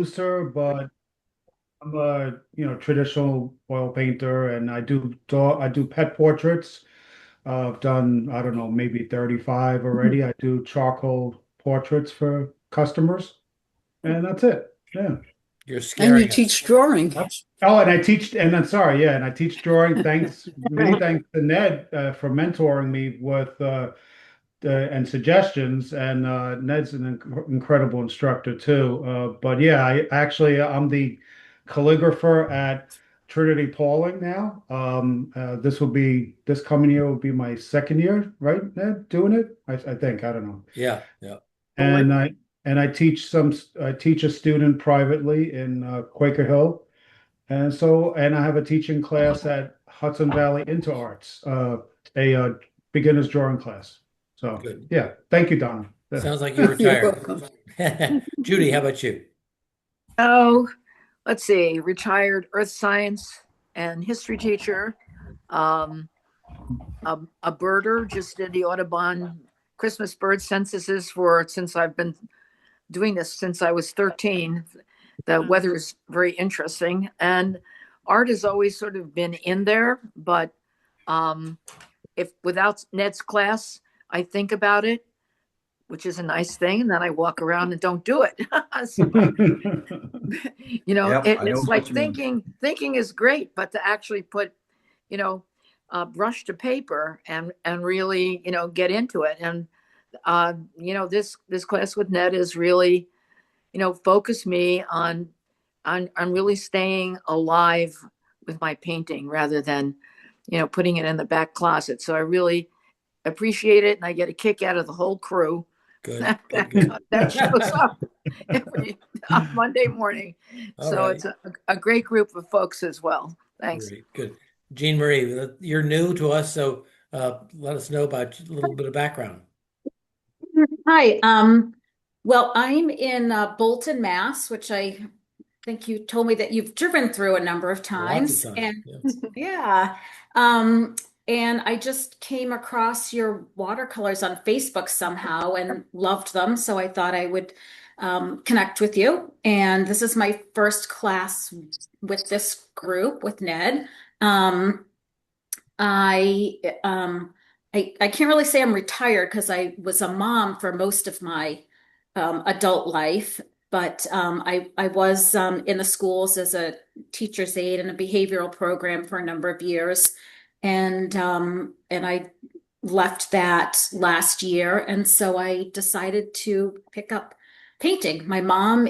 producer, but I'm a traditional oil painter, and I do pet portraits. I've done, I don't know, maybe 35 already. I do charcoal portraits for customers, and that's it. Yeah. You're And you scaring us. teach drawing. Oh, and I teach, and I'm sorry, yeah, and I teach drawing. Many thanks to Ned for mentoring me with and suggestions. And Ned's an incredible instructor too. But yeah, I'm the calligrapher at Trinity Pauling now. This coming year will be my second year, right, Ned, doing it? I think, I don't know. Yeah, yeah. And I teach a student privately in Quaker Hill, and I have a teaching class at Hudson Valley Into Arts, a beginner's drawing class. So Good. yeah, thank you, Donna. Yeah. Sounds like you're You're retired. welcome. Judy, how about you? Oh, let's see, retired earth science and history teacher, um, a birder, just did the Audubon Christmas bird censuses since I've been doing this since I was 13. The weather is very interesting, and art has always sort of been in there, but um, if without Ned's class, I think about it, which is a nice thing, and then I walk around and don't do it. So, Yep, I know it's like what you mean. thinking is great, but to actually put, you know, brush to paper and really, get into it. And this class with Ned is really, focused me on really staying alive with my painting rather than, putting it in the back closet. So I really appreciate it, and I get a kick out of the whole crew Good, that, good, good. that shows up every on Monday morning. All So right. it's a great group of folks as well. Thanks. Great, good. Jean Marie, you're new to us, so let us know about a little bit of background. Hi. Well, I'm in Bolton, Mass, which I think you told me that you've driven through a number of Lots of times. time. And Yeah. yeah. Um, and I just came across your watercolors on Facebook somehow and loved them. So I thought I would connect with you. And this is my first class with this group with Ned. Um, I I can't really say I'm retired because I was a mom for most of my adult life, but I was in the schools as a teacher's aide in a behavioral program for a number of years, and I left that last year, and so I decided to pick up painting. My mom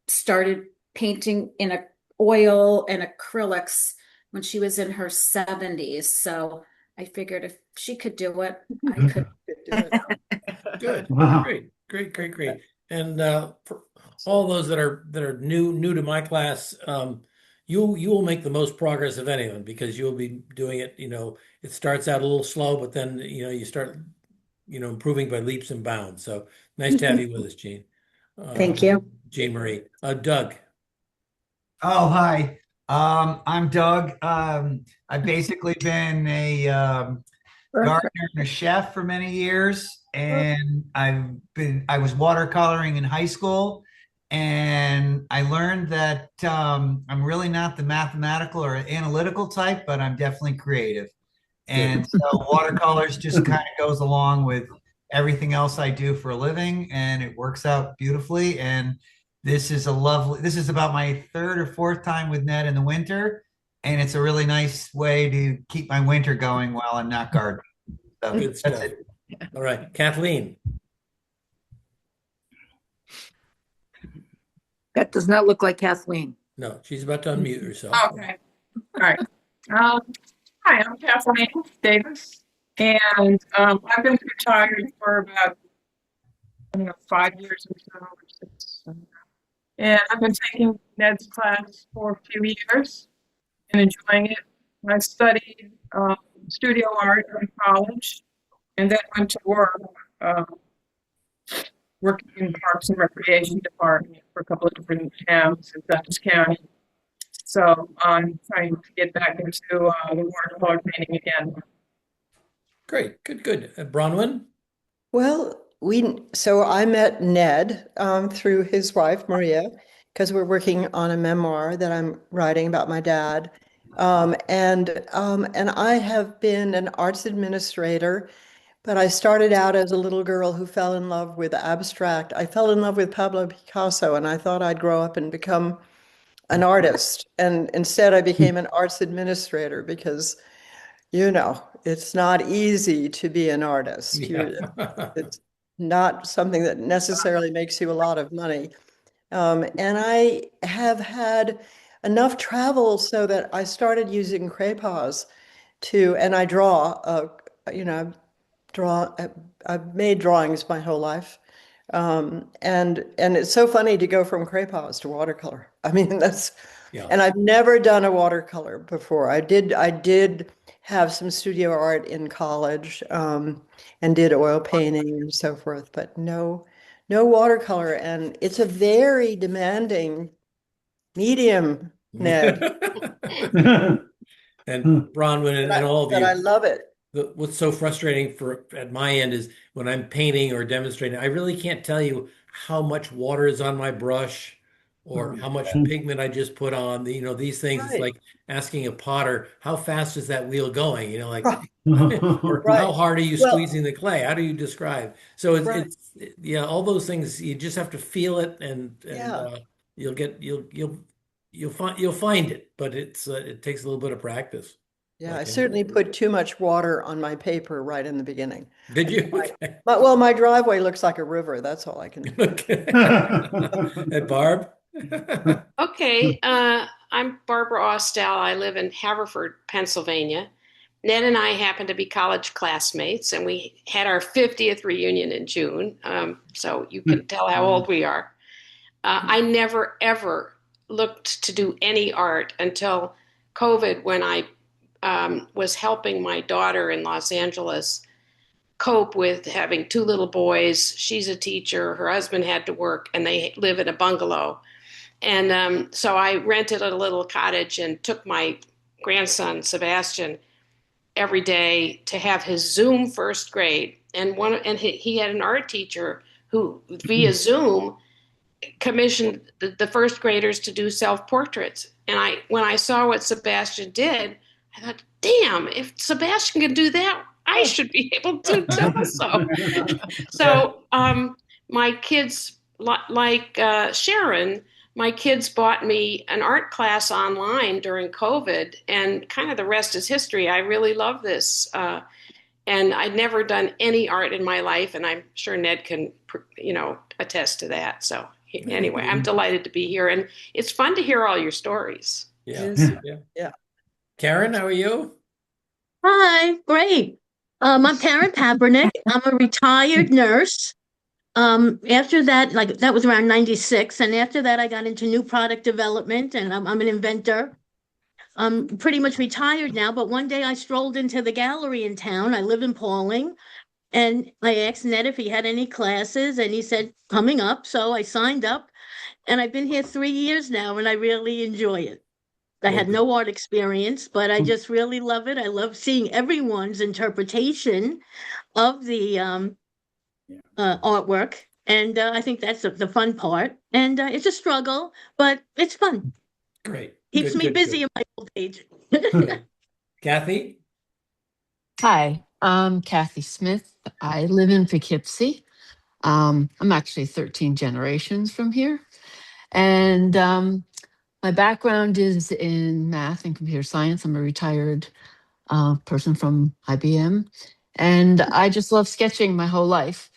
started painting in oil and acrylics when she was in her 70s. So I figured if she could do it, I could do it. Good. Wow. Great, great, great, great. And for all those that are new to my class, you will make the most progress of anyone because you'll be doing it. It starts out a little slow, but then you start improving by leaps and bounds. So nice to have you with us, Jean. Thank Um, you. Jean Marie. Doug. Oh, hi. I'm Doug. I've basically been a gardener and a chef for many years, and I was watercoloring in high school, and I learned that I'm really not the mathematical or analytical type, but I'm definitely creative. Good. And so watercolors just kind of goes along with everything else I do for a living, and it works out beautifully. And this is about my third or fourth time with Ned in the winter. And it's a really nice way to keep my winter going while I'm not gardening. So Good that's stuff. it. All right, Kathleen. That does not look like Kathleen. No, she's about to unmute herself. Okay. All right. Um, Hi, I'm Kathleen Davis, and I've been retired for about 5 years or so, or six. And I've been taking Ned's class for a few years and enjoying it. I studied studio art in college, and then went to work uh, working in Parks and Recreation Department for a couple of different towns in Dutchess County. So I'm trying to get back into the watercolor painting again. Great, good, good. Bronwyn? Well, so I met Ned through his wife Maria because we're working on a memoir that I'm writing about my dad. And I have been an arts administrator, but I started out as a little girl who fell in love with abstract. I fell in love with Pablo Picasso, and I thought I'd grow up and become an artist. And instead, I became an arts administrator because, it's not easy to be an artist. Yeah. It's not something that necessarily makes you a lot of money. And I have had enough travel so that I started using Craypas and I I've made drawings my whole life. And it's so funny to go from Craypas to watercolor. I mean, Yeah. and I've never done a watercolor before. I did have some studio art in college, and did oil painting and so forth, but no watercolor. And it's a very demanding medium, Ned, And Bronwyn and all of but I you, love it. what's so frustrating at my end is when I'm painting or demonstrating, I really can't tell you how much water is on my brush or how much pigment I just put on. These things. It's Right. like asking a potter, how fast is that wheel going? Like, Right. or Right. how hard are you Well- squeezing the clay? How do you describe? So Right. yeah, all those things, you just have to feel it, and Yeah. you'll find it, but it takes a little bit of practice. Yeah, Like I certainly put too much water on my paper right in the beginning. Did you? Right. Okay. Well, my driveway looks like a river. That's all I can. Okay. And Barb? Okay, I'm Barbara Austell. I live in Haverford, Pennsylvania. Ned and I happen to be college classmates, and we had our 50th reunion in June. So you can tell how old we are. I never, ever looked to do any art until COVID, when I was helping my daughter in Los Angeles cope with having two little boys. She's a teacher, her husband had to work, and they live in a bungalow. And so I rented a little cottage and took my grandson, Sebastian, every day to have his Zoom first grade. And he had an art teacher who, via Zoom, commissioned the first graders to do self-portraits. And when I saw what Sebastian did, I thought, damn, if Sebastian can do that, I should be able to do so. So my kids, like Sharon, my kids bought me an art class online during COVID, and kind of the rest is history. I really love this. And I'd never done any art in my life, and I'm sure Ned can, attest to that. So anyway, I'm delighted to be here, and it's fun to hear all your stories. Yeah. Yeah. Karen, how are you? Hi, great. I'm Karen Papernick. I'm a retired nurse. After that, that was around 96. And after that, I got into new product development, and I'm an inventor. I'm pretty much retired now, but one day I strolled into the gallery in town. I live in Pauling, and I asked Ned if he had any classes, and he said, coming up. So I signed up, and I've been here 3 years now, and I really enjoy it. I had no art experience, but I just really love it. I love seeing everyone's interpretation of the artwork. And I think that's the fun part. And it's a struggle, but it's fun. Great. Keeps Good, me good, busy good. in my old age. Kathy? Hi, I'm Kathy Smith. I live in Poughkeepsie. I'm actually 13 generations from here. And my background is in math and computer science. I'm a retired person from IBM. And I just love sketching my whole life.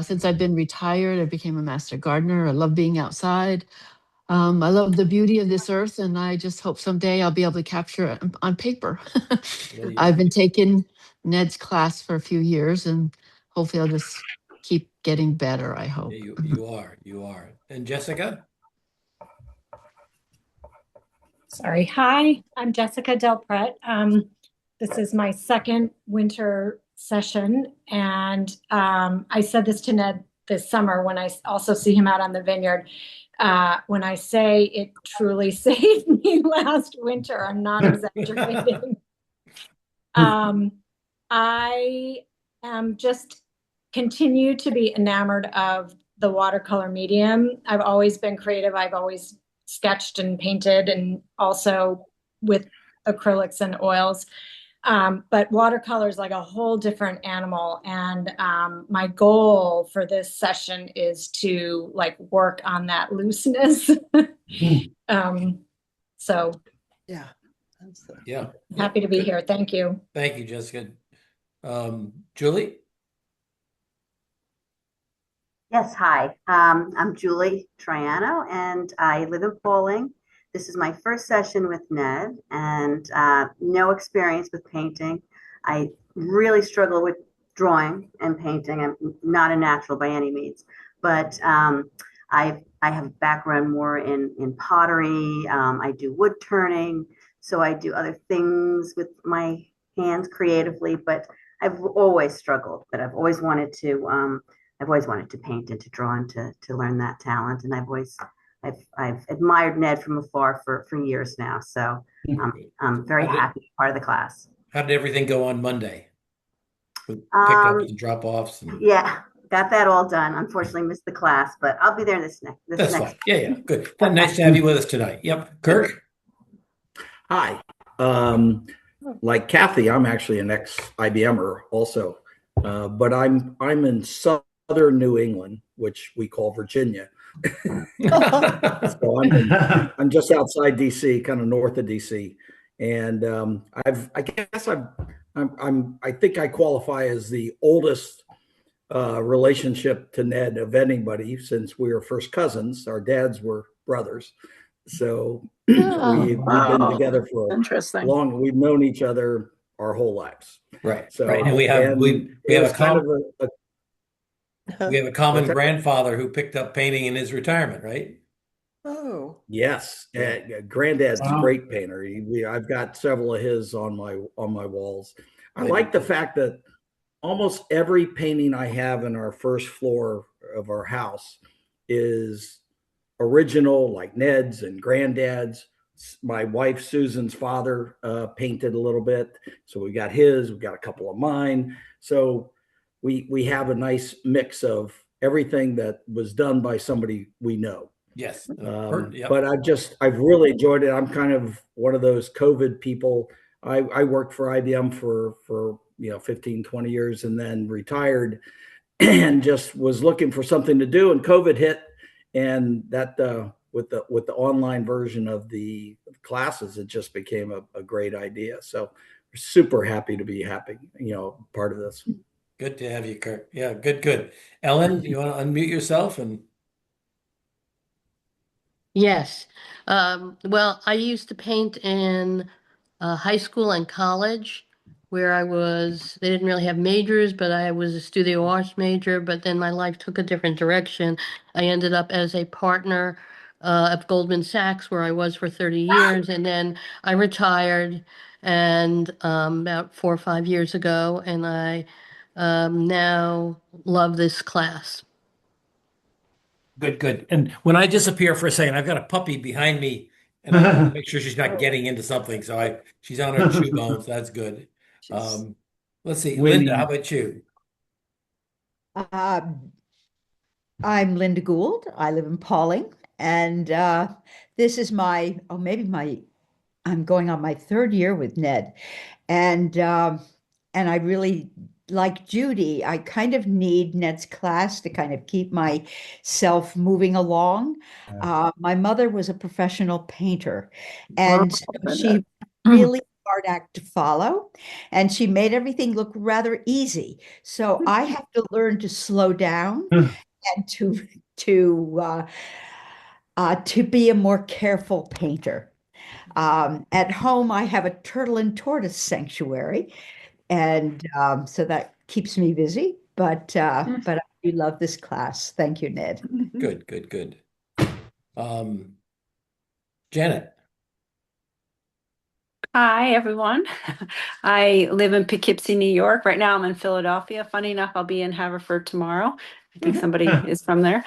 Since I've been retired, I became a master gardener. I love being outside. I love the beauty of this earth, and I just hope someday I'll be able to capture it on paper. I've been taking Ned's class for a few years, and hopefully I'll just keep getting better, I hope. You are. And Jessica? Sorry. Hi, I'm Jessica Delpret. This is my second winter session. And I said this to Ned this summer when I also see him out on the vineyard. When I say it truly saved me last winter, I'm not exaggerating. I am just continue to be enamored of the watercolor medium. I've always been creative. I've always sketched and painted, and also with acrylics and oils. But watercolor is like a whole different animal. And my goal for this session is to like work on that looseness. So Yeah. Yeah. happy to be here. Thank you. Thank you, Jessica. Julie? Yes, hi. I'm Julie Triano, and I live in Poling. This is my first session with Ned, and no experience with painting. I really struggle with drawing and painting. I'm not a natural by any means, but I have a background more in pottery. I do wood turning, so I do other things with my hands creatively. But I've always struggled. But I've always wanted to paint and to draw and to learn that talent. And I've admired Ned from afar for years now. So I'm very happy to be part of the class. How did everything go on Monday? With pickups and drop-offs? Yeah, got that all done. Unfortunately, missed the class, but I'll be there That's next. fine. Yeah, good. Nice to have you with us tonight. Yep. Kirk? Hi. Like Kathy, I'm actually an ex-IBMer also, but I'm in southern New England, which we call Virginia. So I'm just outside DC, kind of north of DC, and I think I qualify as the oldest relationship to Ned of anybody, since we were first cousins. Our dads were brothers, so we've been together for Interesting. long. We've known each other our whole lives. Right. So right. And we have a common we have a common grandfather who picked up painting in his retirement, right? Oh. Yes, Granddad's a Wow. great painter. I've got several of his on my walls. I like the fact that almost every painting I have in our first floor of our house is original, like Ned's and Granddad's. My wife Susan's father painted a little bit, so we got his. We got a couple of mine. So we have a nice mix of everything that was done by somebody we know. Yes. Yep. But I've really enjoyed it. I'm kind of one of those COVID people. I worked for IBM for 15, 20 years, and then retired and just was looking for something to do. And COVID hit, and that with the online version of the classes, it just became a great idea. So we're super happy to be part of this. Good to have you, Kirk. Yeah, good. Ellen, you want to unmute yourself? And Yes. Well, I used to paint in high school and college, where they didn't really have majors, but I was a studio arts major. But then my life took a different direction. I ended up as a partner of Goldman Sachs, where I was for 30 years. And then I retired and about 4 or 5 years ago, and I now love this class. good. And when I disappear for a second, I've got a puppy behind me, and I want to make sure she's not getting into something. So she's on her chew bones. That's good. Let's see, Linda, how about you? I'm Linda Gould. I live in Pauling, and this is I'm going on my third year with Ned, and I really, like Judy, I kind of need Ned's class to kind of keep myself moving along. My mother was a professional painter, and so she really hard act to follow, and she made everything look rather easy. So I have to learn to slow down and to be a more careful painter. At home, I have a turtle and tortoise sanctuary, and so that keeps me busy. But I do love this class. Thank you, Ned. Good. Janet. Hi, everyone. I live in Poughkeepsie, New York. Right now I'm in Philadelphia. Funny enough, I'll be in Haverford tomorrow. I think somebody is from there.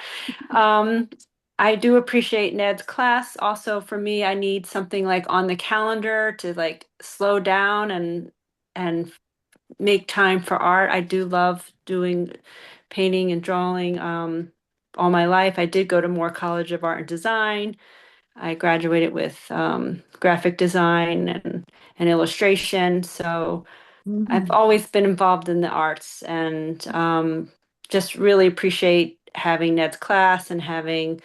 I do appreciate Ned's class. Also, for me, I need something like on the calendar to like slow down and make time for art. I do love doing painting and drawing all my life. I did go to Moore College of Art and Design. I graduated with graphic design and illustration. So I've always been involved in the arts, and just really appreciate having Ned's class and having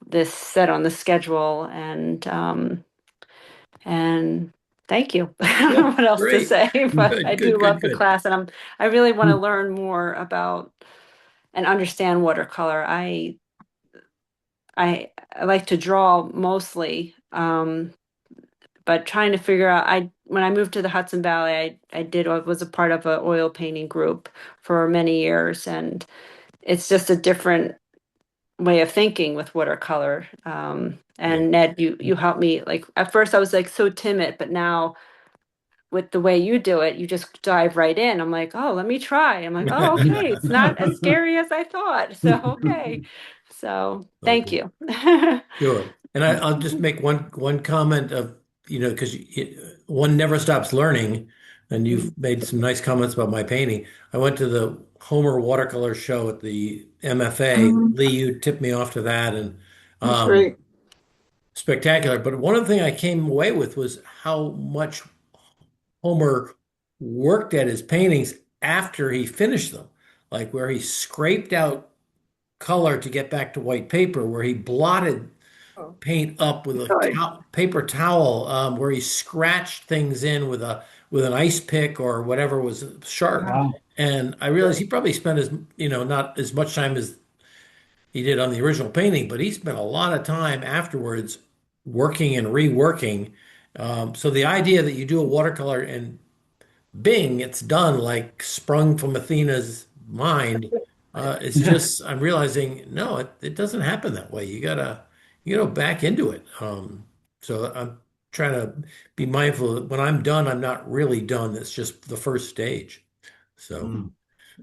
this set on the schedule. And thank you. I don't know what else to Great. say, but Good, I good, do love good, the good. class, and I really want to learn more about and understand watercolor. I like to draw mostly, but trying to figure out. When I moved to the Hudson Valley, I was a part of an oil painting group for many years, and it's just a different way of thinking with watercolor. And Ned, you helped me. Like at first, I was like so timid, but now with the way you do it, you just dive right in. I'm like, oh, let me try. I'm like, oh, okay, it's not as scary as I thought. So okay, so thank you. Sure. And I'll just make one comment of, because one never stops learning, and you've made some nice comments about my painting. I went to the Homer watercolor show at the MFA. Lee, you tipped me off to that, and That's great. spectacular. But one of the things I came away with was how much Homer worked at his paintings after he finished them, like where he scraped out color to get back to white paper, where he blotted paint up with a paper towel, where he scratched things in with an ice pick or whatever was sharp. Wow. And I realized he probably spent not as much time as he did on the original painting, but he spent a lot of time afterwards working and reworking. So the idea that you do a watercolor and bing, it's done, like sprung from Athena's mind. It's just, I'm realizing, no, it doesn't happen that way. You gotta back into it. So I'm trying to be mindful that when I'm done, I'm not really done. It's just the first stage. So,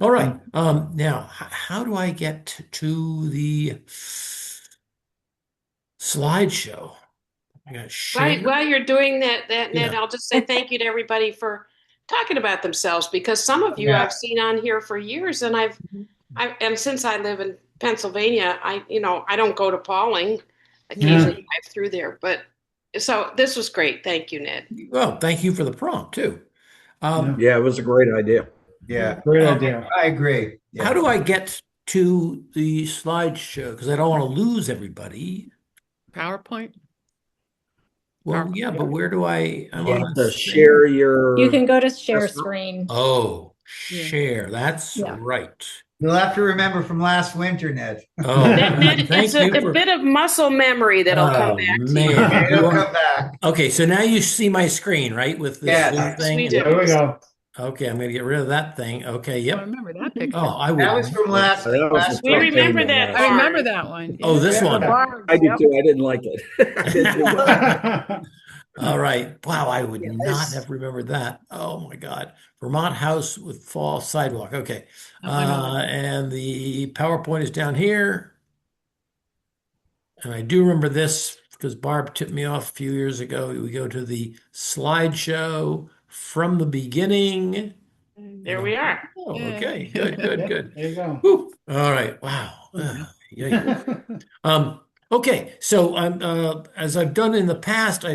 all right. Now, how do I get to the slideshow? I got share. While you're doing that, Ned, I'll just say thank you to everybody for talking about themselves, because some of you I've seen on here for years, and and since I live in Pennsylvania, I don't go to Pauling. Occasionally drive through there, but so this was great. Thank you, Ned. Well, thank you for the prompt too. Yeah, it was a great idea. Yeah, Great idea. I agree. Yeah. How do I get to the slideshow? Because I don't want to lose everybody. PowerPoint? Well, yeah, but where do I want to share your... You can go to share screen. Oh, share. That's right. You'll have to remember from last winter, Ned. Oh, Ned, it's a bit of muscle memory that'll come back to you. It'll come back. Okay, so now you see my screen, right? With this blue thing. We do. There we go. Okay, I'm going to get rid of that thing. Okay, yep. I remember that picture. Oh, I would. That was from last We remember that. I remember that one. Oh, this one. I did too. I didn't like it. I did too. All right. Wow, I would not have remembered that. Oh my God. Vermont house with fall sidewalk. Okay. And the PowerPoint is down here. And I do remember this because Barb tipped me off a few years ago. We go to the slideshow from the beginning. There we are. Oh, okay. Good. There you go. Whew. All right. Wow. Okay. So as I've done in the past,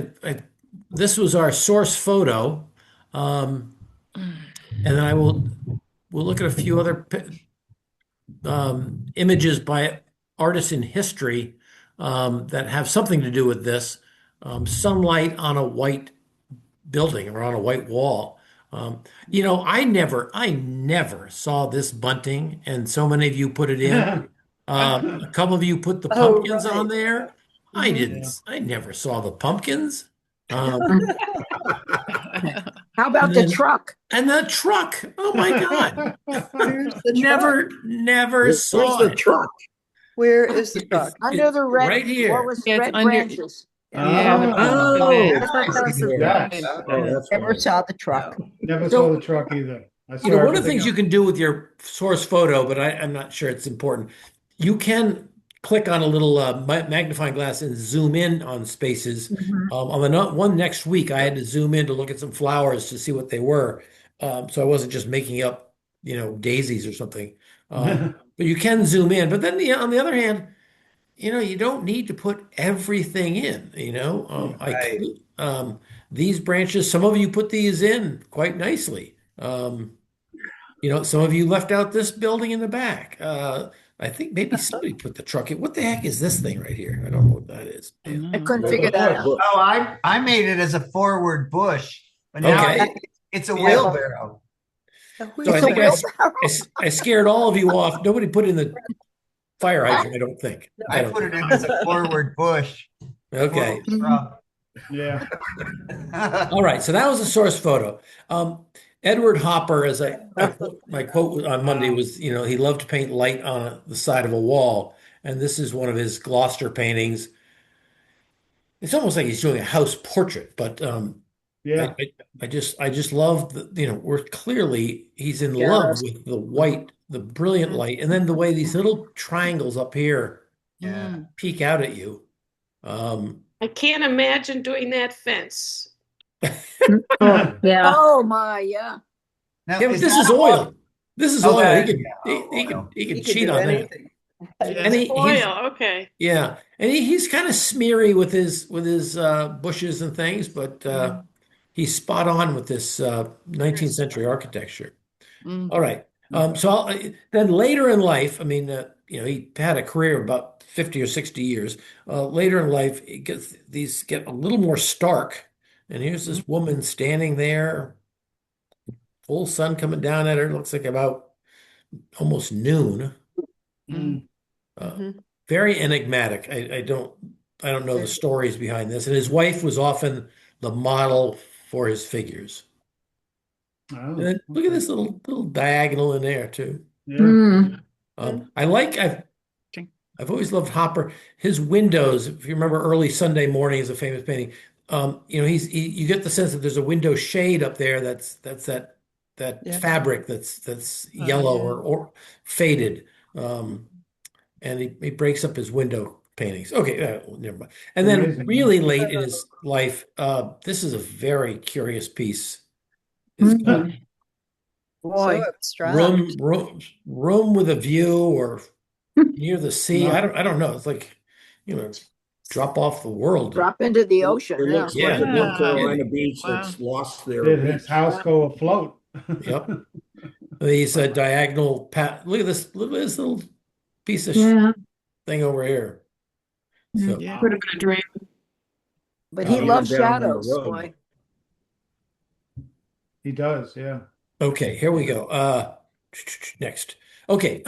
this was our source photo, and then we'll look at a few other images by artists in history that have something to do with this. Sunlight on a white building or on a white wall. I never saw this bunting, and so many of you put it in. A couple of you put the pumpkins on there. I didn't. I never saw the pumpkins. How about the truck? And the truck. Oh my God. Never saw Where's the truck? Where is the truck? Under the red, right here. what was It's red under- branches? Never saw the truck. Never saw the truck either. I saw One of the everything things you can do with your source photo, but I'm not sure it's important. You can click on a little magnifying glass and zoom in on spaces. On the one next week, I had to zoom in to look at some flowers to see what they were. So I wasn't just making up, daisies or something. But you can zoom in. But then on the other hand, you don't need to put everything in, Right. These branches, some of you put these in quite nicely. Some of you left out this building in the back. I think maybe somebody put the truck in. What the heck is this thing right here? I don't know what that is. I couldn't figure that out. Oh, I made it as a forward bush, but now Okay. it's a wheelbarrow. So I think I scared all of you off. Nobody put in the fire hydrant, I don't think. I put it in as a forward bush. Okay. Yeah. All right. So that was a source photo. Edward Hopper, as my quote on Monday was, he loved to paint light on the side of a wall. And this is one of his Gloucester paintings. It's almost like he's doing a house portrait, but Yeah. I just love we're clearly he's in Yeah. love with the white, the brilliant light, and then the way these little triangles up here peek out at you. I can't imagine doing that fence. Yeah. Oh my, yeah. Now, Yeah, but is this that is oil. This is oil. Okay. He can He could cheat do on that. anything. And he's Oil, okay. yeah, and he's kind of smeary with his bushes and things, but he's spot on with this 19th century architecture. All right. So then later in life, I mean, he had a career of about 50 or 60 years. Later in life, these get a little more stark. And here's this woman standing there, full sun coming down at her. Looks like about almost noon. Very enigmatic. I don't know the stories behind this. And his wife was often the model for his figures. Oh, And then look at this little diagonal in there too. yeah. I've always loved Hopper. His windows, if you remember early Sunday Morning is a famous painting. You get the sense that there's a window shade up there that's that fabric that's yellow or faded. And he breaks up his window paintings. Okay, never mind. And then Amazing. really late in his life, this is a very curious piece. It's got Boy. So abstract. room with a view or near the sea. I don't know. It's like, drop off the world. Drop into the ocean. It Yeah. looks like a Yeah. North Carolina Wow. beach Wow. that's lost their Did his beach. house go afloat? Yep. These diagonal look at this little piece of Yeah. thing over here. So Yeah. Could have been a dream. But he Oh, loves down on the shadows, road. boy. He does, yeah. okay, here we go. Next. Okay,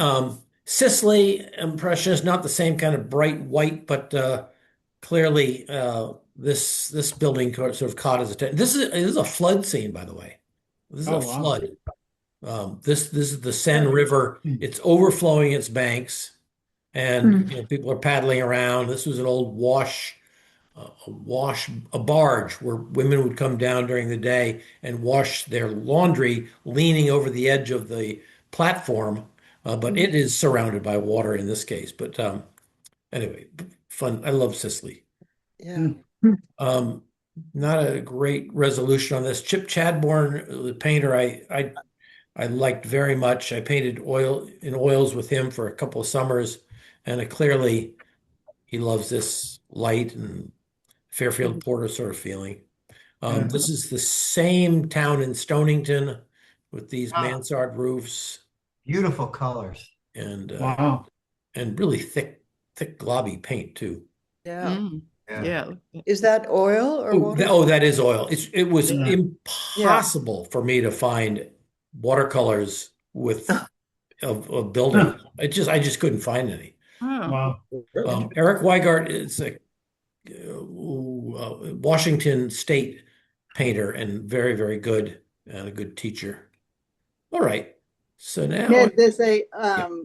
Sicily Impressionist, not the same kind of bright white, but clearly this building sort of caught his attention. This is a flood scene, by the way. This is Oh, a wow. flood. This is the Seine River. It's overflowing its banks, and people are paddling around. This was an old a barge where women would come down during the day and wash their laundry, leaning over the edge of the platform. But it is surrounded by water in this case. But anyway, fun. I love Sicily. Yeah. Not a great resolution on this. Chip Chadbourne, the painter, I liked very much. I painted oils with him for a couple of summers, and clearly he loves this light and Fairfield Porter sort of feeling. This is the same town in Stonington with these mansard roofs Beautiful colors. and Wow. and really thick globby paint too. Yeah. Yeah. Is that oil or water? That is oil. It was Yeah. impossible for me to find watercolors with a building. I just couldn't find any. Wow. Eric Weigart is a Washington State painter and very, very good and a good teacher. All right. So now Ned, there's a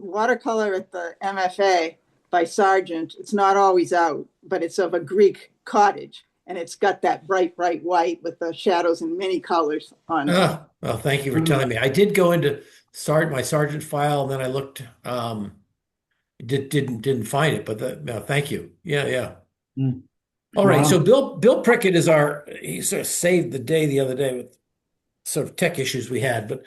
watercolor at the MFA by Sargent. It's not always out, but it's of a Greek cottage, and it's got that bright white with the shadows in many colors on it. well, thank you for telling me. I did go into my Sargent file, and then I looked. Didn't find it, but no, thank you. Yeah. All right. Wow. So Bill Prickett is he sort of saved the day the other day with sort of tech issues we had. But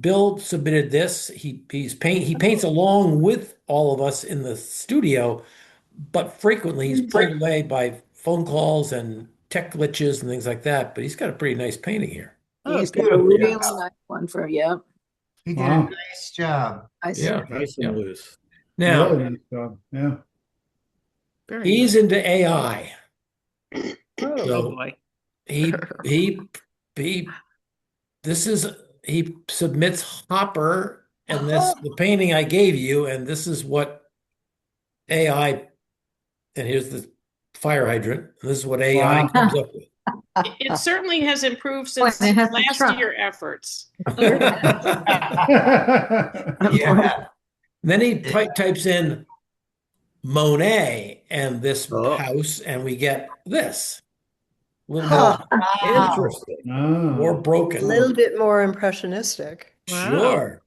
Bill submitted this. He paints along with all of us in the studio, but frequently he's pulled away by phone calls and tech glitches and things like that. But he's got a pretty nice painting here. He's got a beautiful. really nice one for you. He did Wow. a nice job. Yeah. Nice and loose. Now Really nice job. Yeah. Very he's nice. into AI. Oh So boy. he he submits Hopper and the painting I gave you, and this is what AI, and here's the fire hydrant. And this is what AI Wow. comes up with. It certainly has improved Boy, since they have the last truck. year efforts. Yeah. Then he types in Monet and this Oh. house, and we get this. A little Huh. more, Interesting. more A broken. little bit more impressionistic. Wow. Sure.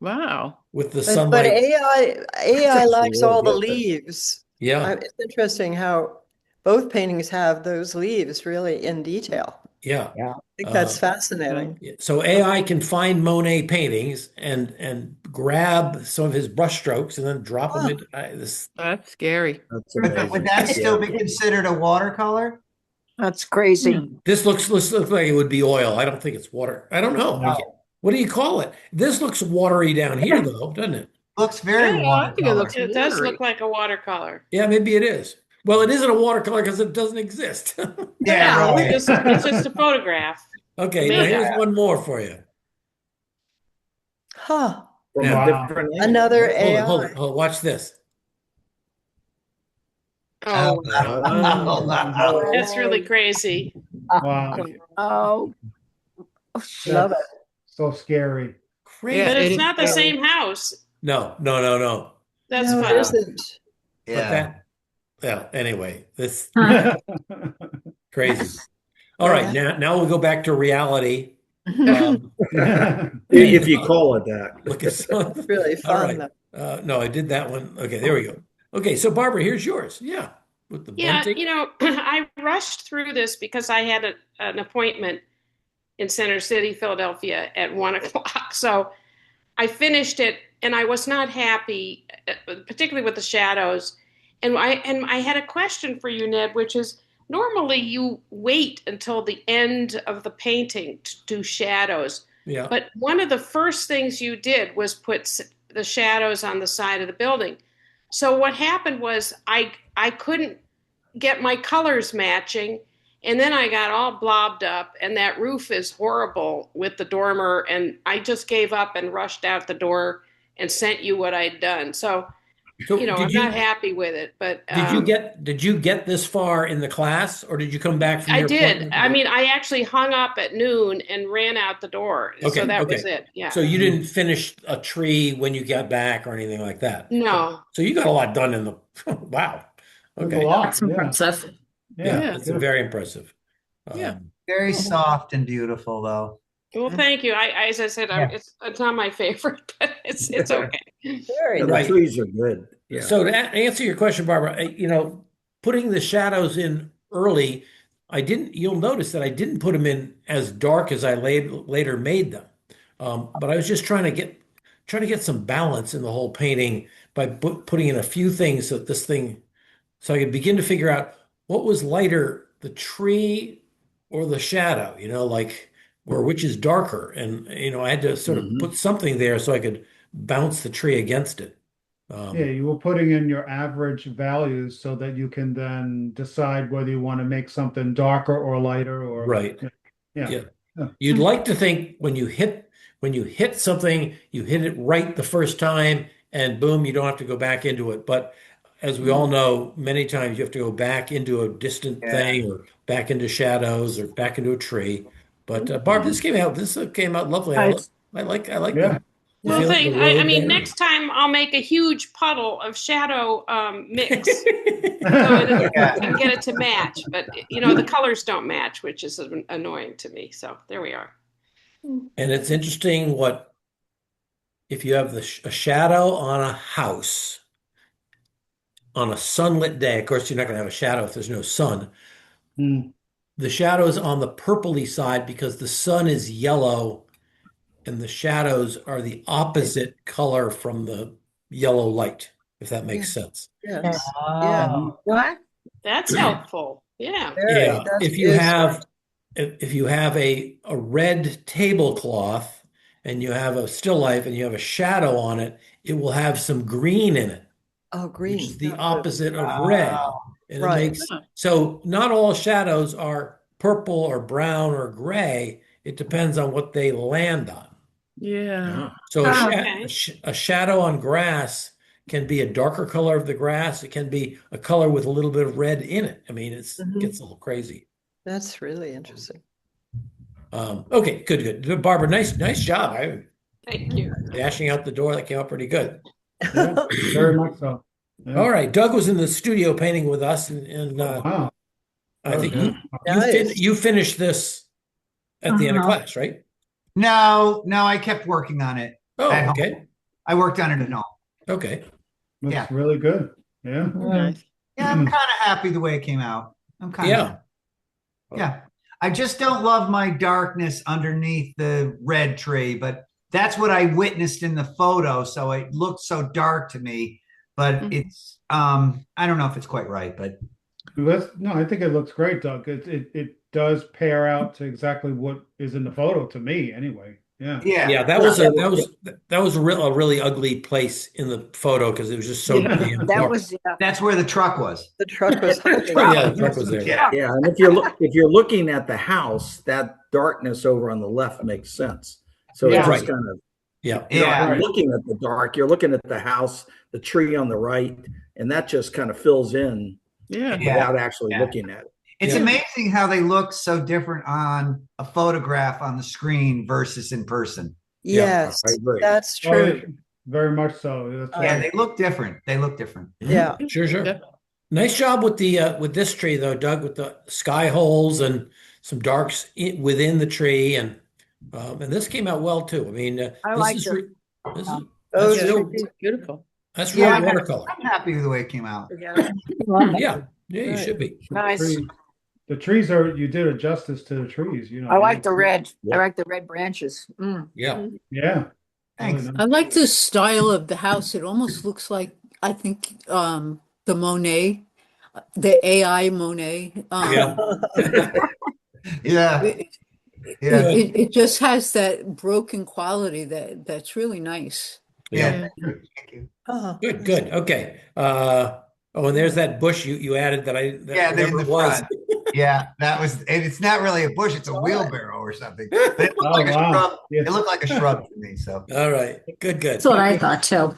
Wow. With the But sunlight. AI likes all the leaves. Yeah. It's interesting how both paintings have those leaves really in detail. Yeah. I think that's Uh, fascinating. So AI can find Monet paintings and grab some of his brushstrokes and then drop them into this. That's scary. That's Would amazing. that still Yeah. be considered a watercolor? That's crazy. This looks like it would be oil. I don't think it's water. I don't know. No. What do you call it? This looks watery down here, though, doesn't it? Looks very Yeah, I think it watercolor. looks It does watery. look like a watercolor. Yeah, maybe it is. Well, it isn't a watercolor because it doesn't exist. Yeah, right. It's just a photograph. Okay, now Maybe. here's one more for you. Huh. From Now- a different angle. Another Hold AI. it, hold it, hold it. Watch this. Oh, Oh, that's really crazy. Wow. Oh, Love it. So scary. Crazy. Yeah, But it it's is not the scary. same house. No. That's No, it fine. isn't. But yeah. anyway, this Huh. crazy. All right, now we'll go back to reality. If you call it that. Look at some. Really All fun. right. No, I did that one. Okay, there we go. Okay, so Barbara, here's yours. Yeah, with the Yeah, bunting. I rushed through this because I had an appointment in Center City, Philadelphia at 1:00. So I finished it and I was not happy, particularly with the shadows. And I had a question for you, Ned, which is normally you wait until the end of the painting to do shadows. Yeah. But one of the first things you did was put the shadows on the side of the building. So what happened was I couldn't get my colors matching, and then I got all blobbed up, and that roof is horrible with the dormer, and I just gave up and rushed out the door and sent you what I'd done. So did I'm not happy with it, but did you get this far in the class, or did you come back from I your did. appointment? I mean, I actually hung up at noon and ran out the door. Okay, So that okay. was it. Yeah. So you didn't finish a tree when you got back or anything like that? No. So you got a lot done in the wow. That's Okay. a lot. That's Yeah. impressive. Yeah, it's very impressive. Yeah. Very soft and beautiful, though. Well, thank you. As I said, Yeah. it's not my favorite, but it's okay. Very Yeah, the nice. trees are good. Yeah. So to answer your question, Barbara, putting the shadows in early, you'll notice that I didn't put them in as dark as I later made them. But I was just trying to get some balance in the whole painting by putting in a few things so I could begin to figure out what was lighter, the tree or the shadow, or which is darker. And, I had to sort of put something there so I could bounce the tree against it. Yeah, you were putting in your average values so that you can then decide whether you want to make something darker or lighter or Right. Yeah. You'd like to think when you hit something, you hit it right the first time and boom, you don't have to go back into it. But as we all know, many times you have to go back into a distant thing or back into shadows or back into a tree. But Barb, this came out lovely. I like Yeah. the Well, feeling of the road there. next time I'll make a huge puddle of shadow mix so I can get it to match. But the colors don't match, which is annoying to me. So there we are. And it's interesting if you have a shadow on a house on a sunlit day. Of course, you're not going to have a shadow if there's no sun. Mm. the shadows on the purpley side because the sun is yellow and the shadows are the opposite color from the yellow light, if that makes sense. Yes. Yeah. What? That's helpful. Yeah. Very. Yeah, That if you is have if you have a red tablecloth and you have a still life and you have a shadow on it, it will have some green in it, Oh, which is green. the opposite of red. And it Right. makes so not all shadows are purple or brown or gray. It depends on what they land on. Yeah. So Oh, okay. a shadow on grass can be a darker color of the grass. It can be a color with a little bit of red in it. I mean, it gets a little crazy. That's really interesting. Okay, good. Barbara, nice job. Thank you. Dashing out the door, that came out pretty good. Yeah, very much so. Yeah. All right, Doug was in the studio painting with us, and Wow. I think Okay. you finished this at the end of class, right? No, I kept working on it. Oh, at home. okay. I worked on it at home. Okay. Looks Yeah. really good. Yeah. Nice. Yeah, I'm kind of happy the way it came out. I'm kind Yeah. of, yeah. I just don't love my darkness underneath the red tree, but that's what I witnessed in the photo. So it looked so dark to me, but it's, I don't know if it's quite right, but No, I think it looks great, Doug. It does pair out to exactly what is in the photo to me, anyway. Yeah. Yeah, that was a really ugly place in the photo because it was just so damn That dark. was that's where the truck was. The truck was Yeah, the truck was there. Yeah. Yeah, and if you're looking at the house, that darkness over on the left makes sense. So Yeah. it's just Right. kind of Yeah. you're Yeah. not looking at the dark, you're looking at the house, the tree on the right, and that just kind of fills in Yeah. without actually Yeah. looking at it. It's Yeah. amazing how they look so different on a photograph on the screen versus in person. Yes, I agree. that's Oh, true. yeah, very much so. That's Yeah, right. they look different. They look different. Yeah. Sure. Yeah. Nice job with the with this tree though, Doug, with the sky holes and some darks within the tree, and this came out well too. I mean, I this liked is it. this is Oh, that's yeah. real, Beautiful. that's real Yeah. watercolor. I'm happy with the way it came out. Yeah. Yeah, you Right. should be. Nice. The trees you did a justice to the trees, you know. I like the red. Yeah. I like the red branches. Yeah. Yeah. Thanks. Really I nice. like the style of the house. It almost looks like, I think, the Monet, the AI Monet. Yeah. Yeah. It, Yeah. it just has that broken quality that's really nice. Yeah. Yeah. Thank you. Oh, Good. Okay. And there's that bush you added that Yeah, whatever in the it was. front. Yeah, that was, and it's not really a bush, it's a wheelbarrow or something. But it looked like a wow. shrub. Yeah. It looked like a shrub to me. So All right. Good. That's what I thought too.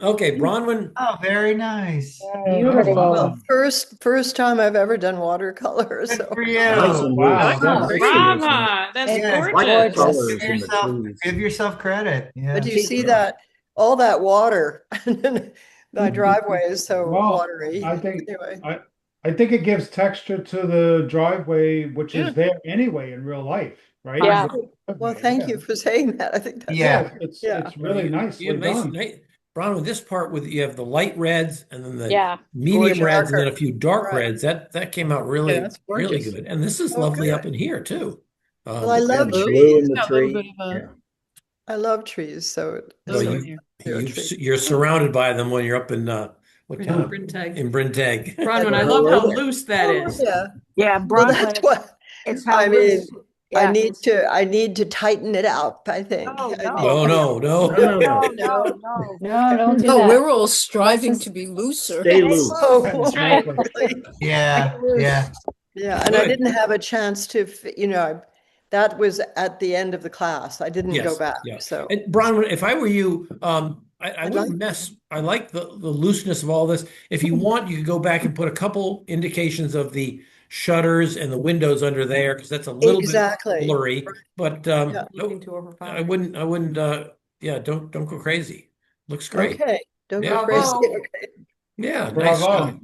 Okay, Bronwyn. oh, very nice. Beautiful. well, first time I've ever done watercolor. Good So for you. Nice and Wow, loose. that's Nice Brava. That's Yeah, Like the gorgeous. colors Give in the yourself, trees. give yourself credit. Yeah. but you see that all that water, my driveway is so Well, watery. I think Anyway, I think it gives texture to the driveway, which Yeah. is there anyway in real life, right? Yeah. well, thank you for saying that. I think that's Yeah. It's really nicely You have done. Bronwyn, this part with you have the light reds and then the Yeah. medium Or reds and then darker. a few dark Right. reds. That came out really, Yeah, that's really gorgeous. good. And this is Oh, lovely good. up in here too. Well, I love And the trees. blue in the Yeah, a little tree. bit of a- Yeah. I love trees, so Well, you're surrounded by them when you're up in what town? Brintag. In Brintag. Bronwyn, I love how loose that is. yeah. Yeah, Well, Bronwyn. that's what It's how I mean. loose. Yeah, I need to tighten it up, I think. Oh, I no. think- No. No, no. No, don't do No, that. we're all striving to be looser. Stay loose. Oh, That's right. really? Yeah. Yeah. Yeah, and I Good. didn't have a chance to, that was at the end of the class. I didn't go back, Yeah. so. And Bronwyn, if I were you, I like- wouldn't mess. I like the looseness of all this. If you want, you could go back and put a couple indications of the shutters and the windows under there because that's a little Exactly. bit blurry. But Yeah. no, I wouldn't. Yeah, don't go crazy. Looks great. Okay, don't Yeah. go crazy. Bravo. Okay. Yeah, nice Bravo. job.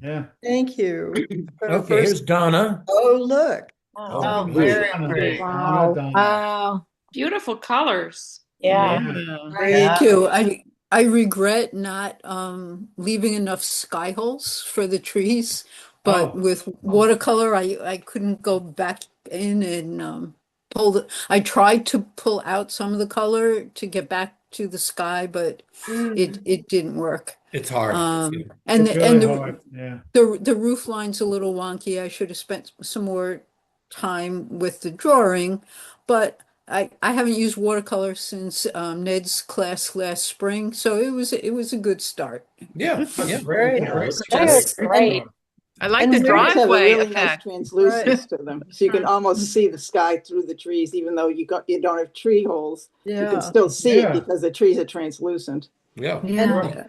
Yeah. Thank you. For the Okay, here's first- Donna. Oh, look. Oh, good. very Donna. pretty. Donna, Donna. Beautiful colors. Yeah. Thank you. I regret not leaving enough sky holes for the trees, but Oh. with watercolor, I couldn't go back in and I tried to pull out some of the color to get back to the sky, but it didn't work. It's hard. And It's the, really and the, hard. Yeah. the roof line's a little wonky. I should have spent some more time with the drawing, but I haven't used watercolor since Ned's class last spring, so it was a good start. Yeah, yeah. Great. That's great. I like And the trees have a driveway really nice effect. translucence to them, so you can almost see the sky through the trees, even though you don't have tree holes. You Yeah. can still see Yeah. it because the trees are translucent. Yeah.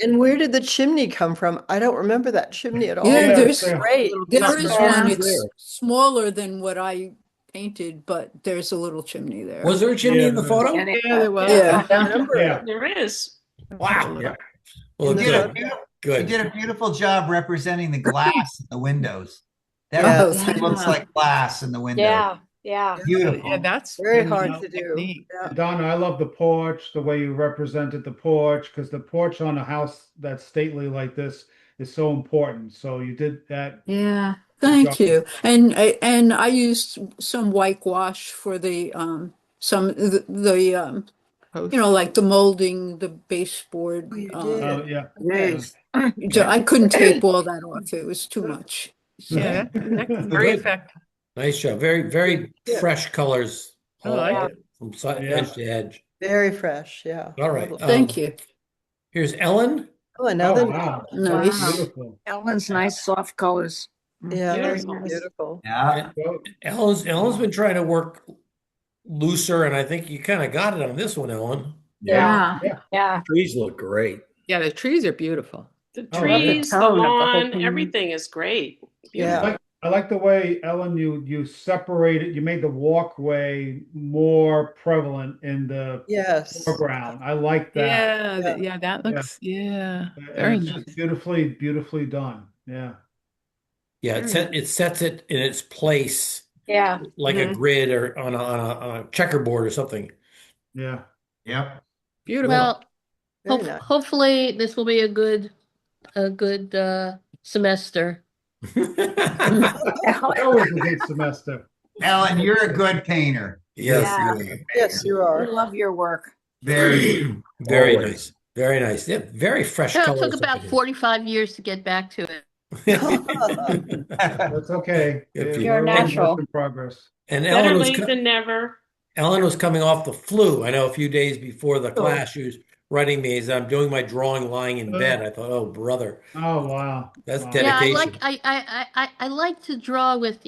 And where did the chimney come from? I don't remember that chimney at all. Yeah, It's there's great. there is Yeah. one. It's smaller than what I painted, but there's a little chimney there. Was there a chimney in the photo? Yeah, there was. Yeah. Yeah. There is. Wow. Yeah. Well, You did, a good. beautiful, Good. you did a beautiful job representing the glass in the windows. That Yes. really looks like glass in the window. Yeah. Beautiful. Yeah, that's Very really hard to do. neat. Yeah. Donna, I love the porch, the way you represented the porch, because the porch on a house that's stately like this is so important. So you did that. Yeah, Good thank job. you. And I used some whitewash for the like the molding, the baseboard. Oh, you did. Oh, yeah. Nice. I couldn't tape all that off. It was too much. Yeah, that's very Good. effective. Nice job. Very, very fresh colors. I like it. From Yeah. edge to edge. Very fresh. Yeah. All right. Lovely. Thank you. Here's Ellen. Oh, another. Oh, wow. Nice. Beautiful. Ellen's nice soft colors. Yeah, that's Beautiful. beautiful. Yeah. Ellen's been trying to work looser, and I think you kind of got it on this one, Ellen. Yeah. Yeah. Trees look great. Yeah, the trees are beautiful. The Oh, trees, the tone of the whole lawn, thing. everything is great. Yeah. I like the way, Ellen, you separated, you made the walkway more prevalent in the Yes. foreground. I like that. Yeah, Yeah. yeah, that looks, yeah, And very it's nice. just beautifully, beautifully done. Yeah. Yeah, it sets it in its place Yeah. like a grid or on a checkerboard or something. Yeah. Yep. Beautiful. Well, Very nice. hopefully this will be a good semester. Always a good semester. Ellen, you're a good painter. Yes, Yeah. you are. Yes, you I are. love your work. Very. Very Always. nice. Very nice. Yeah, very fresh It colors. took about 45 years to get back to it. That's okay. If Yeah, you- we're all natural. work in progress. And Better late than never. Ellen was coming off the flu. I know a few days before the class, she was writing me as I'm doing my drawing lying in bed. I thought, oh, brother, Oh, wow. that's Wow. Yeah, dedication. I like to draw with,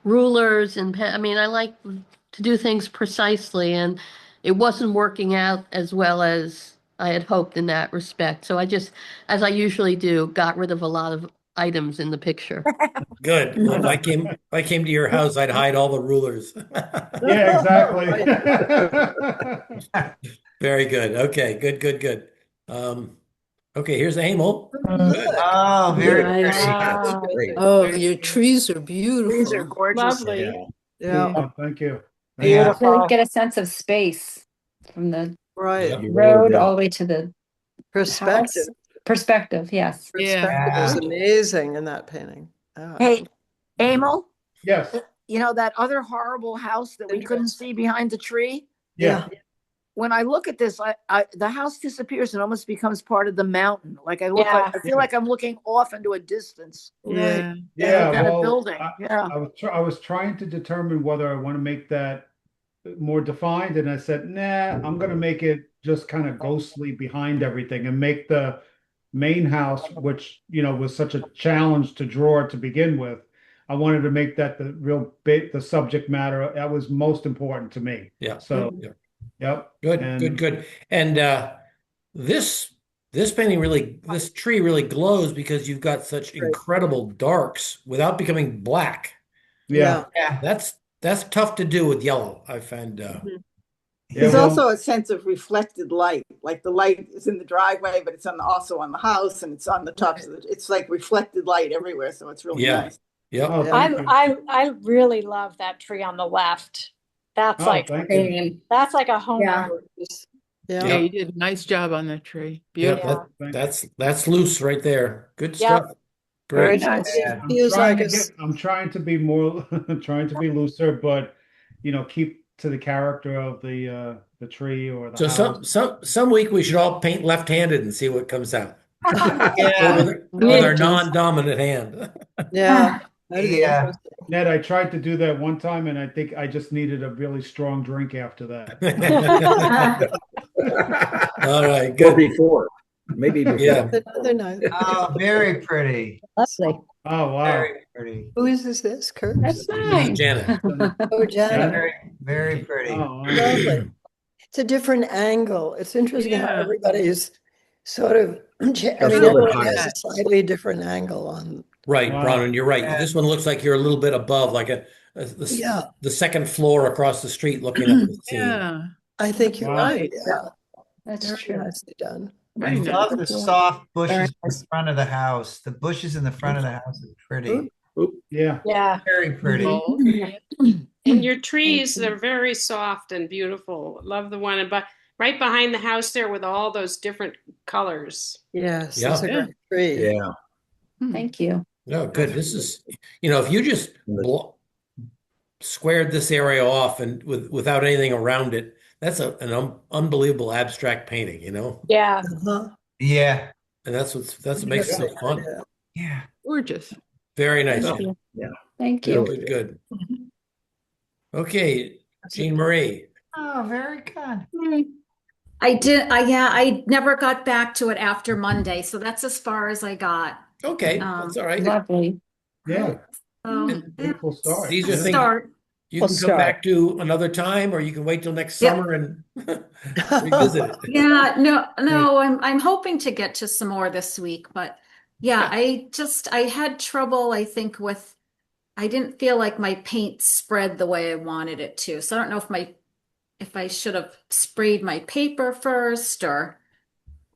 rulers and I mean, I like to do things precisely, and it wasn't working out as well as I had hoped in that respect. So I just, as I usually do, got rid of a lot of items in the picture. Good. Well, if I came to your house, I'd hide all the rulers. Yeah, exactly. Very good. Okay, good. Okay, here's Emil. Oh, very Nice. pretty. Great. Oh, your trees are beautiful. Trees are gorgeous. Lovely. Yeah. Oh, thank you. Yeah. Really get a sense of space from the Right. Yeah. road all the way to the Perspective. house. Perspective, yes. Perspective is Yeah. amazing in that painting. Oh. Hey, Emil, Yes. you know that other horrible house that we couldn't see behind the tree? Yeah. When I look at this, the house disappears and almost becomes part of the mountain. Like I look, Yeah. I feel like I'm looking off into a distance. Yeah. Yeah. Kind of Well, building. I, Yeah. I was trying to determine whether I want to make that more defined, and I said, nah, I'm going to make it just kind of ghostly behind everything and make the main house, which, was such a challenge to draw to begin with. I wanted to make that the real bit, the subject matter that was most important to me. Yeah. So, Yeah. yep. Good, And- good. And this painting this tree really glows because you've got such incredible darks without becoming black. Yeah. Yeah. That's tough to do with yellow. I find. Yeah, There's well, also a sense of reflected light, like the light is in the driveway, but it's also on the house and it's on the tops of it's like reflected light everywhere. So it's really Yeah. nice. Yeah. oh, thank you. I really love that tree on the left. That's Oh, like thank you. that's like a home Yeah. run. Yeah, Yeah. you did a nice job on that tree. Yeah, Beautiful. Thank you. that's loose right there. Good Yeah. stuff. Very Great. nice. It feels like a, I'm trying to be more, trying to be looser, but keep to the character of the tree or the So house. some week we should all paint left-handed and see what comes out. Yeah. With our non-dominant hand. yeah. That'd be Yeah. interesting. Ned, I tried to do that one time, and I think I just needed a really strong drink after that. All right, Or good. before. Maybe before. Yeah. They're nice. Oh, very pretty. Lovely. Oh, wow. Very pretty. Who is this? Kurt? That's This is nice. Janet. Oh, Janet. Very, very pretty. Oh, wow. Lovely. It's a different angle. It's interesting how Yeah. everybody's sort of, I mean, A little bit everyone has higher. a slightly different angle on. Right, Wow. Bronwyn, you're right. Yeah. This one looks like you're a little bit above, like Yeah. the second floor across the street looking at the scene. Yeah. I think you're Wow. right. Yeah. That's Very true. nicely done. I Very love the nice. soft bushes Very in the front of the house. The bushes in the front of the house are pretty. Yeah. Yeah. Very pretty. Oh, And your trees, they're very soft and beautiful. Love the one but right behind the house there with all those different colors. Yes, Yeah. it's a great tree. Yeah. Thank you. No, good. This is, if you just squared this area off and without anything around it, that's an unbelievable abstract painting, Yeah. Uh-huh. Yeah. and that's what makes it so fun. Yeah. Yeah. gorgeous. Very nice. Thank Jen. you. Yeah. Thank you. Good, good. Okay, Jean Marie. Oh, very good. I never got back to it after Monday, so that's as far as I got. Okay, Um, that's all right. Lovely. Yeah. So, Beautiful start. These are Yeah. things start. you We'll can come start. back to another time, or you can wait till next Yep. summer and revisit it. Yeah, no, I'm hoping to get to some more this week, but yeah, I had trouble, I think, I didn't feel like my paint spread the way I wanted it to. So I don't know if I should have sprayed my paper first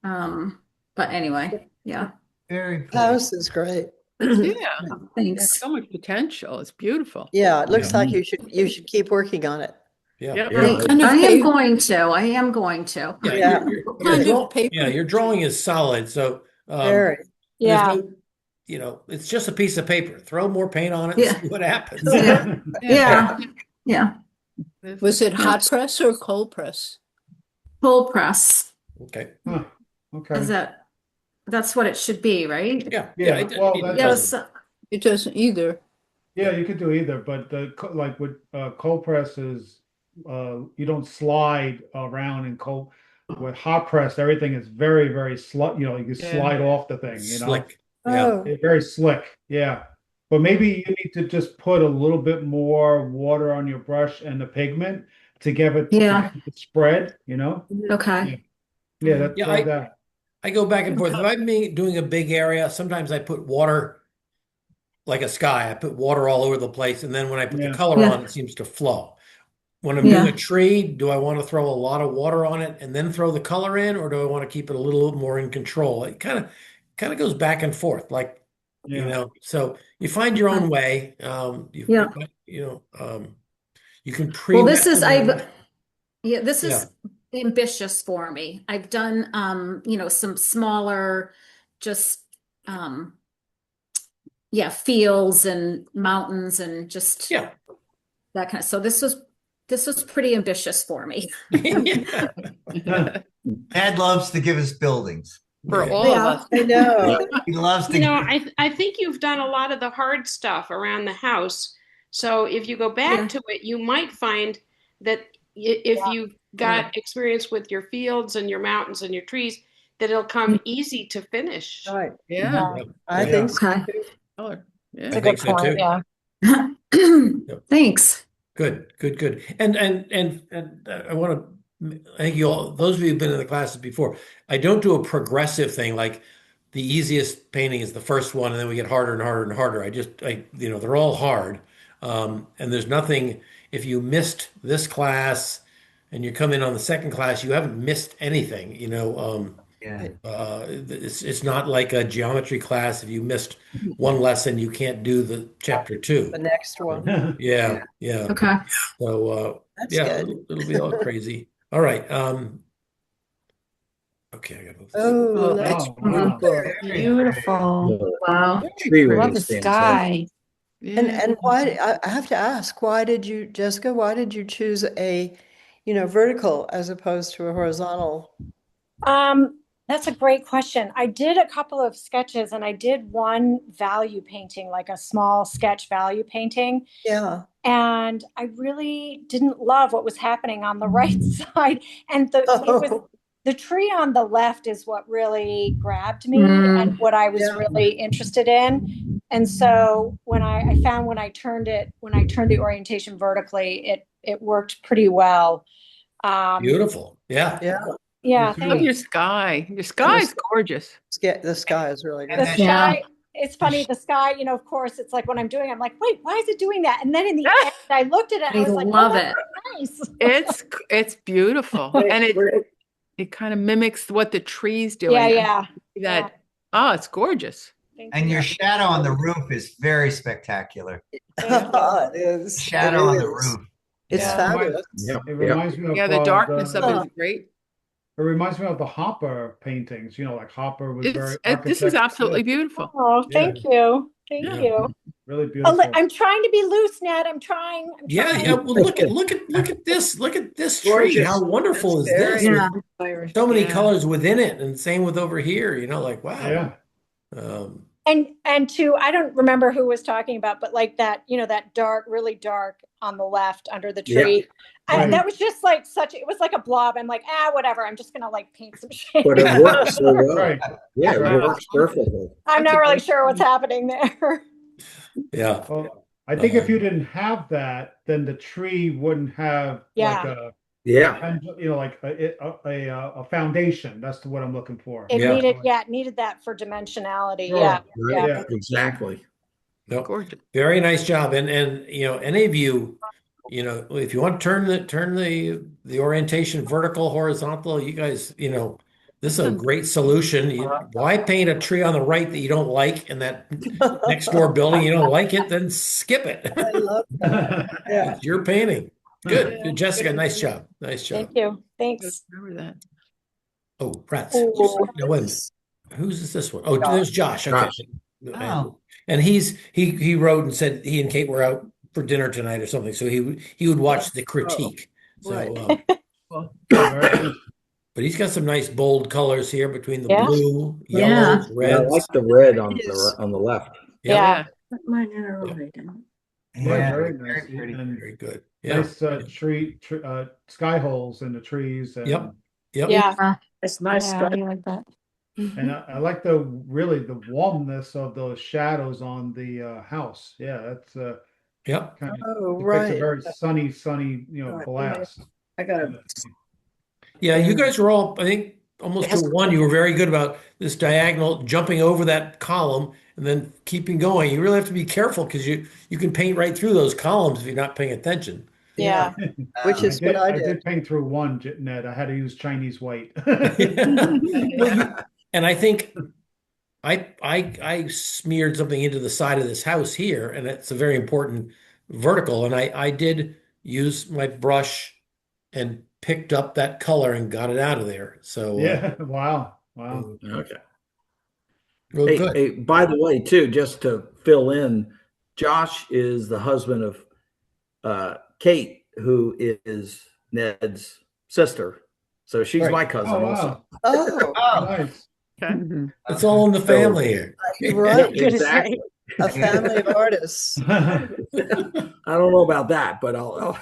but anyway, yeah. Very The pretty. house is great. Yeah. Thanks. So much potential. It's beautiful. Yeah, it looks Yeah. like you should keep working on it. Yeah. Yep. Yeah. I am going to. I am going to. Yeah, Yeah. your drawing is solid. So Very. there's Yeah. no, it's just a piece of paper. Throw more paint on it Yeah. and see what happens. Yeah. Yeah. Was it hot press or cold press? Cold press. Okay. Huh. Okay. That's what it should be, right? Yeah. Yeah, it- well, it- that's- Yeah, so- It doesn't either. Yeah, you could do either, but like with cold press is you don't slide around in cold. With hot press, everything is very, very slick. You can Yeah. slide off the thing. Slick. Yeah. Oh, It's very slick. Yeah, but maybe you need to just put a little bit more water on your brush and the pigment to give it Yeah. to spread. Okay. Yeah, that's Yeah, like that. I go back and forth. If I'm doing a big area, sometimes I put water like a sky. I put water all over the place, and then when I put Yeah. the color Yeah. on, it seems to flow. When I'm Yeah. doing a tree, do I want to throw a lot of water on it and then throw the color in, or do I want to keep it a little more in control? It kind of goes back and forth, like Yeah. So you find your own way. Yeah. You can Well, this is pre-. this is ambitious for me. I've done some smaller just fields and mountains and just Yeah. that kind of. So this was pretty ambitious for me. Dad loves to give us buildings. For all yeah, of us. I know. He loves to. I think you've done a lot of the hard stuff around the house. So if you go back Yeah. to it, you might find that if you've got experience with your fields and your mountains and your trees, that it'll come easy to finish. Right. Yeah. I Yeah. think so. Okay. Color. I Yeah. think so too. Yeah. Thanks. Good. And I want to thank you all. Those of you who've been in the classes before, I don't do a progressive thing like the easiest painting is the first one, and then we get harder and harder and harder. They're all hard. And there's nothing, if you missed this class and you come in on the second class, you haven't missed anything, Yeah. it's not like a geometry class. If you missed one lesson, you can't do the chapter 2. The next one. Yeah. Okay. So That's yeah, good. it'll be all crazy. All right. Okay, I gotta move this. Oh, that's Oh, wow. beautiful. Beautiful. Wow. Tree really Love the stands out. sky. And why, I have to ask, why did you, Jessica, why did you choose a, vertical as opposed to a horizontal? That's a great question. I did a couple of sketches and I did one value painting, like a small sketch value painting. Yeah. And I really didn't love what was happening on the right side. And the tree on the left is what really grabbed me and what I was really interested in. And so when I found when I turned the orientation vertically, it worked pretty well. Beautiful. Yeah. Yeah. Yeah. I love your sky. Your sky is gorgeous. The sky is really good. The sky, it's funny, the sky, of course, it's like when I'm doing, I'm like, wait, why is it doing that? And then in the end, I looked at it and I was like, love oh, that's it. nice. It's beautiful. And it kind of mimics what the tree's doing. Yeah. Oh, it's gorgeous. And your shadow on the roof is very spectacular. It is. Shadow on the roof. It's fabulous. It reminds me of the darkness of it is great. It reminds me of the Hopper paintings. Like Hopper was very. This is absolutely beautiful. Oh, thank you. Thank you. Really beautiful. I'm trying to be loose, Ned. I'm trying. Yeah. Well, look at this. Look at this tree. How wonderful is this? Yeah. So many colors within it, and same with over here. Like wow. Yeah. And to, I don't remember who was talking about, but like that, that dark, really dark on the left under the tree. Yeah. That was just like it was like a blob. I'm like, whatever. I'm just gonna like paint some shade. But it works so well. Right. Yeah, it works perfectly. I'm not really sure what's happening there. Yeah. Well, I think if you didn't have that, then the tree wouldn't have like a like a foundation. That's what I'm looking for. It needed that for dimensionality. Sure. Yeah. Exactly. No, very nice job. And any of you, if you want to turn the orientation vertical, horizontal, you guys, this is a great solution. Why paint a tree on the right that you don't like, and that next door building you don't like it? Then skip it. I love that. Yeah. It's your painting. Good, Jessica. Nice job. Nice job. Thank you. Thanks. Remember that. Oh, rats. Oh, No, wait a minute. Who's this one? Oh, there's Josh. Okay. Josh. Oh. And he wrote and said he and Kate were out for dinner tonight or something. So he would watch the critique. So, but he's got some nice bold colors here between the blue, yellows, reds. I like the red on the left. Yeah. Mine are already done. Yeah, very nice. pretty. And Very good. Yeah. nice sky holes in the trees. And, Yep. Yeah. It's nice. Yeah. I like that. And I like the warmness of those shadows on the house. Yeah, that's Yep. kind of Oh, depicts right. a very sunny, blast. I got it. Yeah, you guys were all, I think, almost to one. You were very good about this diagonal, jumping over that column and then keeping going. You really have to be careful because you can paint right through those columns if you're not paying attention. Yeah. Which is what I I did. did paint through one, Ned. I had to use Chinese white. And I think I smeared something into the side of this house here, and it's a very important vertical. And I did use my brush and picked up that color and got it out of there. So Yeah. Wow. Okay. Really good. Hey, by the way, too, just to fill in, Josh is the husband of Kate, who is Ned's sister. So she's Right. my cousin Oh, wow. also. Oh, Nice. It's all in the family here. right. Exactly. A family of artists. I don't know about that, but I'll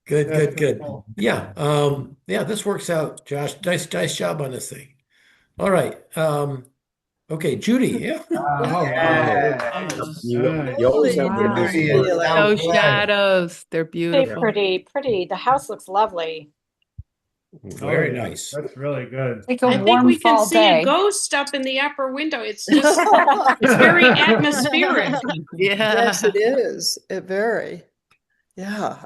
Good. Yeah. Yeah, this works out, Josh. Nice job on this thing. All right. Okay, Judy. Yeah. You always have to Wow. do Those shadows, they're beautiful. Pretty. The house looks lovely. Very nice. That's really good. Like a I think warm we can fall see day. a ghost up in the upper window. It's just it's very atmospheric. Yeah. Yes, it is. It very. Yeah.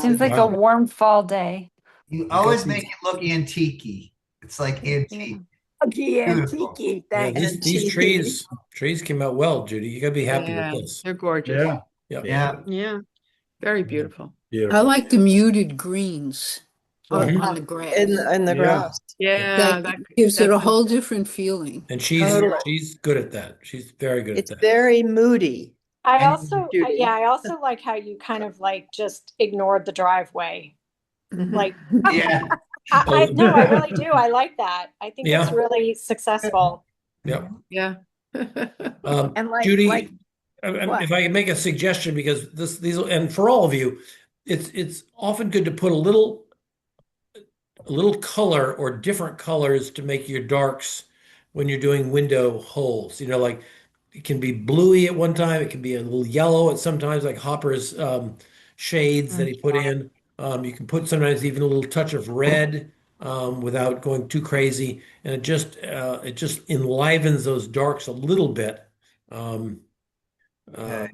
Seems like a warm fall day. You always make it look antique-y. It's like antique. Beautiful. Yeah, these trees came out well, Judy. You gotta be happy Yeah, with this. they're gorgeous. Yeah. Yeah. Yeah. Very beautiful. I like the muted greens. on the grass. in the Yeah. grass. Yeah, That gives it a that's- whole different feeling. And she's Totally. good at that. She's very good It's at that. very moody. I And- also, Judy. yeah, I also like how you kind of like just ignored the driveway. Like, Yeah. no, I really do. I like that. I think it's Yeah. really successful. Yep. Yeah. And like, Judy, like, what? if I can make a suggestion, because these, and for all of you, it's often good to put a little color or different colors to make your darks when you're doing window holes. You know, like it can be bluey at one time, it can be a little yellow at sometimes, like Hopper's shades that he put in. You can put sometimes even a little touch of red without going too crazy, and it just enlivens those darks a little bit. Okay.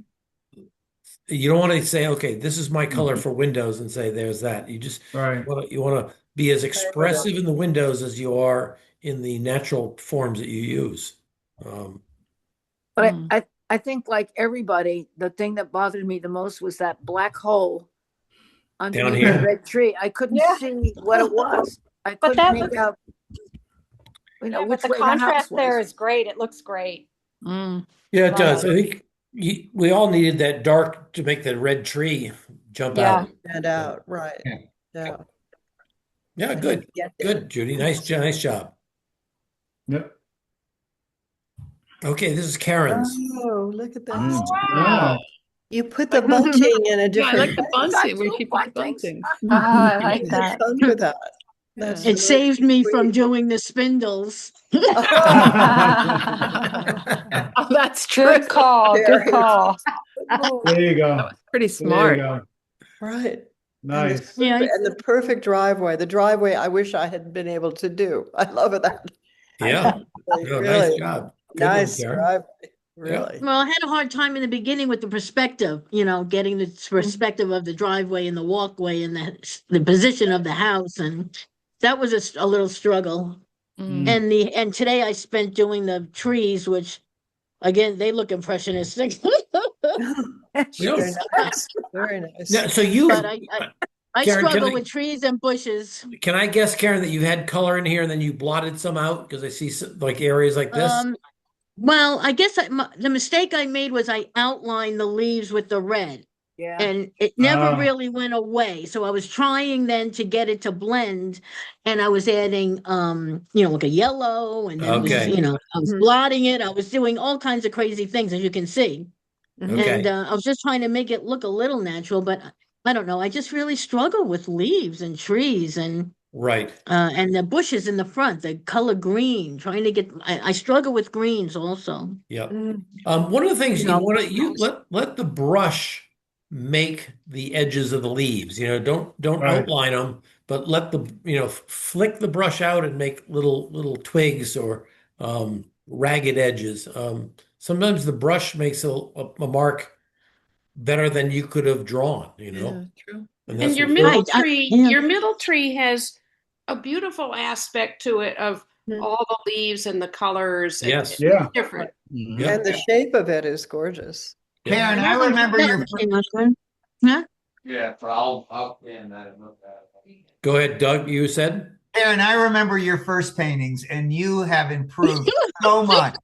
You don't want to say, okay, this is my color for windows, and say there's that. You just Right. you want to be as expressive in the windows as you are in the natural forms that you use. But I think like everybody, the thing that bothered me the most was that black hole underneath here. the red tree. I couldn't see what it was. I But couldn't that make looks- out, you know, Yeah, but which the way the house contrast there was. is great. It looks great. Yeah, it does. I think we all needed that dark to make the red tree jump Yeah. out. Stand out, right? Yeah. Yeah, good, good, Judy. Nice job. Yep. Okay, this is Karen's. Oh, look at that. Wow. You put the bunting in a Yeah, I different like the place. bunting, where she put the bunting. Oh, I like You that. had fun with that. That's It really saved me from sweet. doing the spindles. Oh, that's true. Good call. Good Very- call. There you go. That was pretty There you smart. go. Right. Nice. Yeah, And the perfect driveway. The driveway I wish I had been able to do. I love that. Yeah. No, nice Really job. Good one, nice Karen. driveway. Really. Well, I had a hard time in the beginning with the perspective, getting the perspective of the driveway and the walkway and the position of the house, and that was a little struggle. Mm. And today I spent doing the trees, which again they look impressionistic. Very nice. Very nice. Yeah, so you, But I Karen, can struggle I- with trees and bushes. can I guess, Karen, that you had color in here and then you blotted some out? Because I see like areas like this. Well, I guess the mistake I made was I outlined the leaves with the red. Yeah. And it never Ah. really went away. So I was trying then to get it to blend, and I was adding like a yellow, and then it was, Okay. I was blotting it. I was doing all kinds of crazy things, as you can see. Okay. And I was just trying to make it look a little natural, but I don't know. I just really struggle with leaves and trees and Right. the bushes in the front, the color green, trying to get, I struggle with greens also. Yeah. One of the things you No. want to let the brush make the edges of the leaves. Don't Right. outline them, but let flick the brush out and make little twigs or ragged edges. Sometimes the brush makes a mark better than you could have drawn. Yeah, true. And And that's your what- middle Right, tree, yeah. your middle tree has a beautiful aspect to it of all the leaves and the colors. And Yes. it's Yeah. different. Yeah. And the shape of it is gorgeous. Karen, I remember your Huh? Yeah, but I'll end that and look at it. Go ahead, Doug. You said. Karen, I remember your first paintings, and you have improved so much.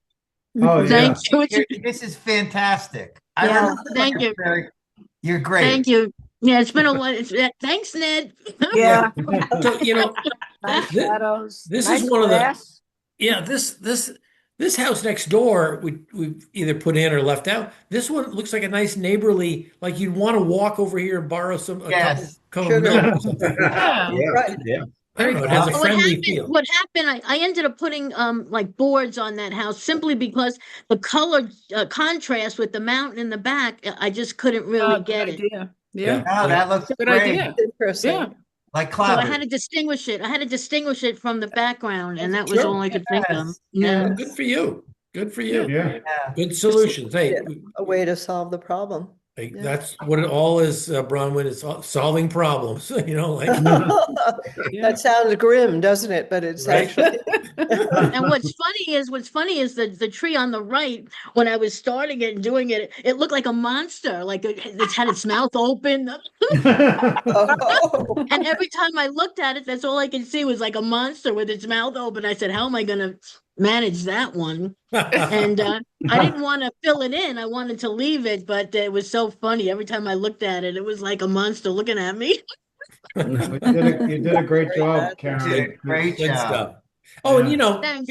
Oh, yeah. Thank you. This is fantastic. I Yeah, remember thank you. You're great. Thank you. Yeah, it's been a while. Thanks, Ned. Yeah. So, Nice Thi- shadows. this nice is one of the grass. this house next door we've either put in or left out. This one looks like a nice neighborly, like you'd want to walk over here and borrow a Yes. couple Sugar. milk or something. Yeah. Right. Yeah. I don't know, it has a What friendly happened, feel. what happened, I ended up putting like boards on that house simply because the color contrast with the mountain in the back, I just couldn't really Good get it. idea. Yeah. Oh, that looks Good great. idea. Interesting. Yeah. Like So I cloud. had to distinguish it. I had to distinguish it from the background, and that was Sure. all I could think of. Yes. Yeah. Good for you. Good for you. Yeah. Good solutions. Hey, A way to solve the problem. Like, Yeah. that's what it all is, Bronwyn, is solving problems, you know, like. That sounds grim, doesn't it? But it's Right. actually. And what's funny is the tree on the right, when I was starting it and doing it, it looked like a monster, like it had its mouth open. Oh. And every time I looked at it, that's all I could see was like a monster with its mouth open. I said, how am I going to manage that one? And I didn't want to fill it in. I wanted to leave it, but it was so funny. Every time I looked at it, it was like a monster looking at me. You did a great job, Karen. You did a great Good job. stuff. Oh, and you know, Thanks.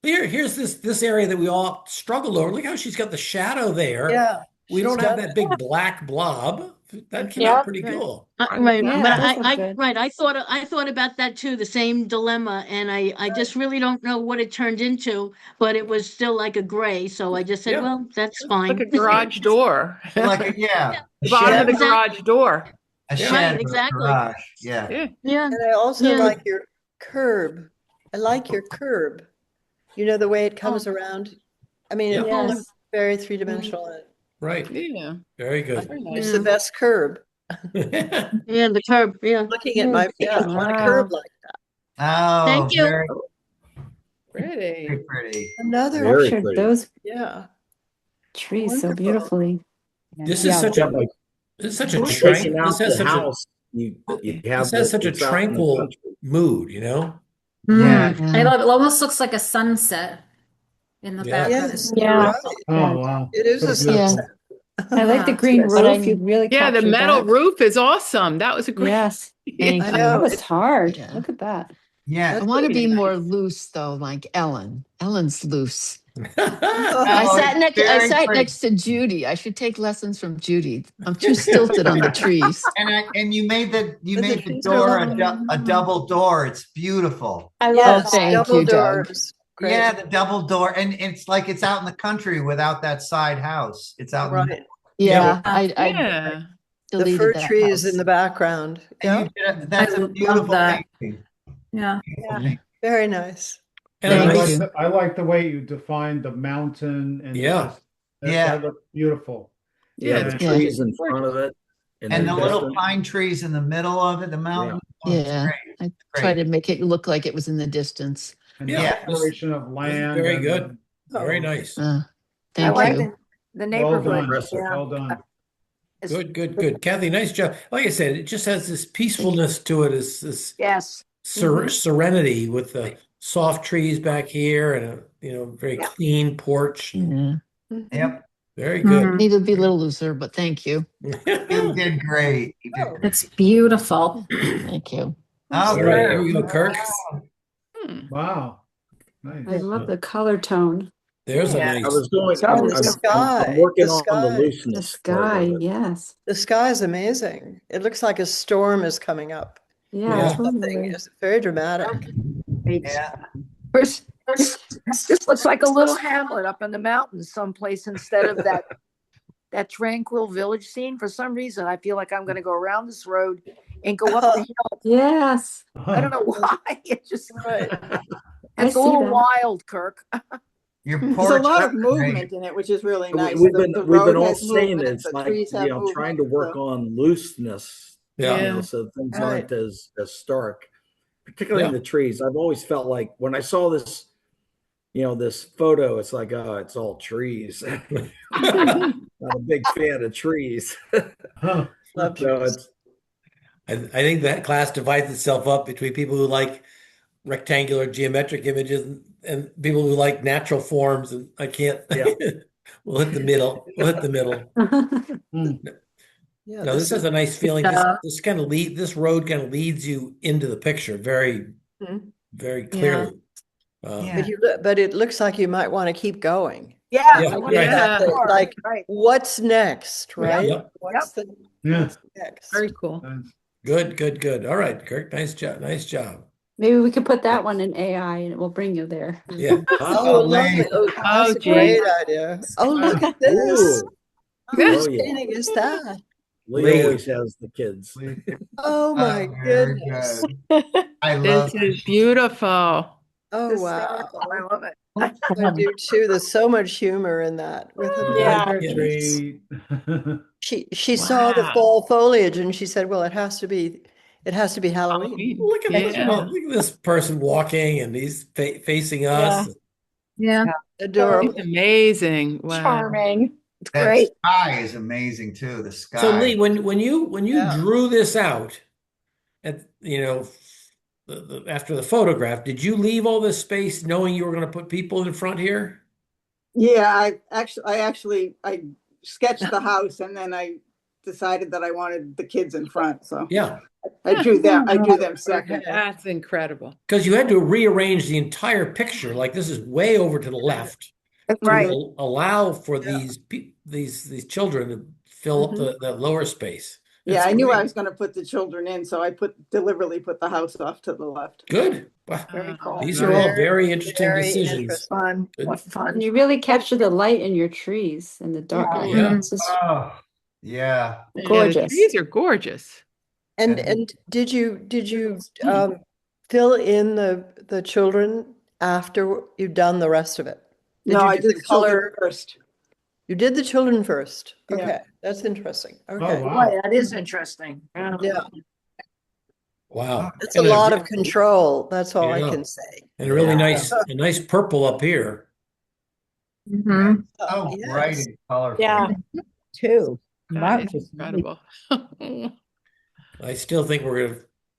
here's this area that we all struggled over. Look how she's got the shadow there. Yeah. We she's don't have done that it. big black blob. That came Yeah. out pretty Right. cool. Right, Yeah, but those look good. I thought about that too, the same dilemma, and I just really don't know what it turned into, but it was still like a gray, so I just said, Yeah. well, that's fine. Like a garage door. Like a, yeah, The bottom of the Exactly. garage door. a Yeah. shed Right, or a exactly. garage. Yeah. Yeah. Yeah, And I also Yeah. like your curb. I like your curb. You know, the way it comes Oh. around. I mean, it Yeah. looks Yes. very three-dimensional. and Right. Yeah. Very good. Very It's nice. the best curb. yeah, the curb, yeah. Looking at my, I want a curb like that. Oh, Thank you. very, Pretty. very pretty. Another, Very Captured pretty. those yeah. trees so Wonderful. beautifully. This Yeah. is such a this is such a Facing this out has the such a house, you have this has such a it's out in the tranquil country. mood, you know? Yeah. I love it. It almost looks like a sunset in the Yeah. background. Yes, It's you're beautiful. right. Oh, wow. It is So a beautiful. sunset. I like the Yeah. green But roof. You really Yeah, the captured metal that. roof is awesome. That was a great. Yes. Thank I you. That know. was hard. Yeah. Look at that. Yeah. I That's want to pretty be nice. more loose though, like Ellen. Ellen's loose. I Oh, sat it's next I very sat pretty. next to Judy. I should take lessons from Judy. I'm too stilted on the trees. And you made the She's door really- a double door. It's beautiful. I love Yes, thank double you, Doug. doors. Great. Yeah, the double door, and it's like it's out in the country without that side house. It's out in the, Right. Yeah, I Yeah. The deleted fir that trees house. in the background. and Yeah. that's I a love beautiful that. painting. Yeah. Beautiful painting. Very nice. And a Thank nice, you. I like the way you defined the mountain and Yeah. just- that, Yeah. that looked beautiful. Yeah, Yeah. the trees in front of it. And the little distance. pine trees in the middle of it, the mountain. Oh, it's Yeah. great. I Great. tried to make it look like it was in the distance. And Yeah. the exploration of land. very and good. the- Very nice. I Thank like you. the Well neighborhood. done. Yeah. Well done. It's- Good, good, good. Kathy, nice job. Like I said, it just has this peacefulness to it, this Yes. serenity with the soft trees back here and a very clean porch. Yeah. Yep. Very good. Need to be a little looser, but thank you. You did great. You did great. It's beautiful. Thank you. Oh, All right, great. here we go, Kirk. Wow. I Nice. love the color tone. There's Yeah. a nice. I was going. Oh, I'm, the I'm- sky, I'm working the on the sky. looseness. The sky, part of it. yes. The sky is amazing. It looks like a storm is coming up. Yeah, Yeah. Something totally. is very dramatic. Yeah. This looks like a little hamlet up in the mountains someplace instead of that tranquil village scene. For some reason, I feel like I'm going to go around this road and go up the hill. Yes. I don't know why. It's just Right. I it's a see little that. wild, Kirk. Your There's a porch. lot of that's movement great. in it, which is really We- nice. We've The- been the we've been road all has saying movement, it's the like trees have trying to movement, work so- on looseness. Yeah. So things Right. aren't as stark, particularly in Yeah. the trees. I've always felt like when I saw this, this photo, it's like, oh, it's all trees. Not a big fan of trees. Huh. Love So trees. it's I think that class divides itself up between people who like rectangular geometric images and people who like natural forms. And I can't. Yeah. We'll hit the middle. We'll hit the middle. Yeah, No, this has a nice feeling. Yeah. This road kind of leads you into the picture very, Mhm. very clearly. But it looks like you might want to keep going. Yeah. Yeah, I right. wanna go Exactly. far. Like, Right. what's next, right? Yep. What's the Yeah. what's next? Very cool. Good, good, good. All right, Kirk. Nice job. Nice job. Maybe we could put that one in AI and it will bring you there. Yeah. Oh, lovely. Oh, that's a gee. great idea. Oh, look at this. Ooh. Whose Oh, yeah. painting is that? Lee always has the kids. Oh my Very goodness. good. I love This is beautiful. Oh wow. Hysterical. I love it. I do too. There's so much humor in that with the Yeah. bird Yeah. trees. Tree. She saw the Wow. fall foliage and she said, well, it has to be Halloween. Look at this, Yeah. look at this person walking and he's facing us. Yeah. Adorable. It's amazing. Wow. Charming. It's That great. sky is amazing too. The sky. So Lee, when you drew this out, at after the photograph, did you leave all this space knowing you were going to put people in front here? Yeah, I sketched the house and then I decided that I wanted the kids in front. So Yeah, I drew them second. That's incredible. because you had to rearrange the entire picture. Like this is way over to the left to Right. allow for these children to fill up that lower space. Yeah, It's I knew great. I was going to put the children in, so I deliberately put the house off to the left. Good. Wow. Very cool. These are all very interesting Very decisions. interesting. Fun. Good. What fun. And you really capture the light in your trees and the dark. Yeah. It's just Oh, yeah. Yeah, the gorgeous. trees are gorgeous. And did you fill in the children after you've done the rest of it? No, you I do did the the children color first. You did the children first. Yeah. Okay, that's interesting. Okay. wow. Boy, that is interesting. Yeah, Wow. that's And a lot of control. That's all I Yeah. can say. And a really a nice purple up here. Mm-hmm. So yes. bright and colorful. Yeah. Too. That is incredible. I still think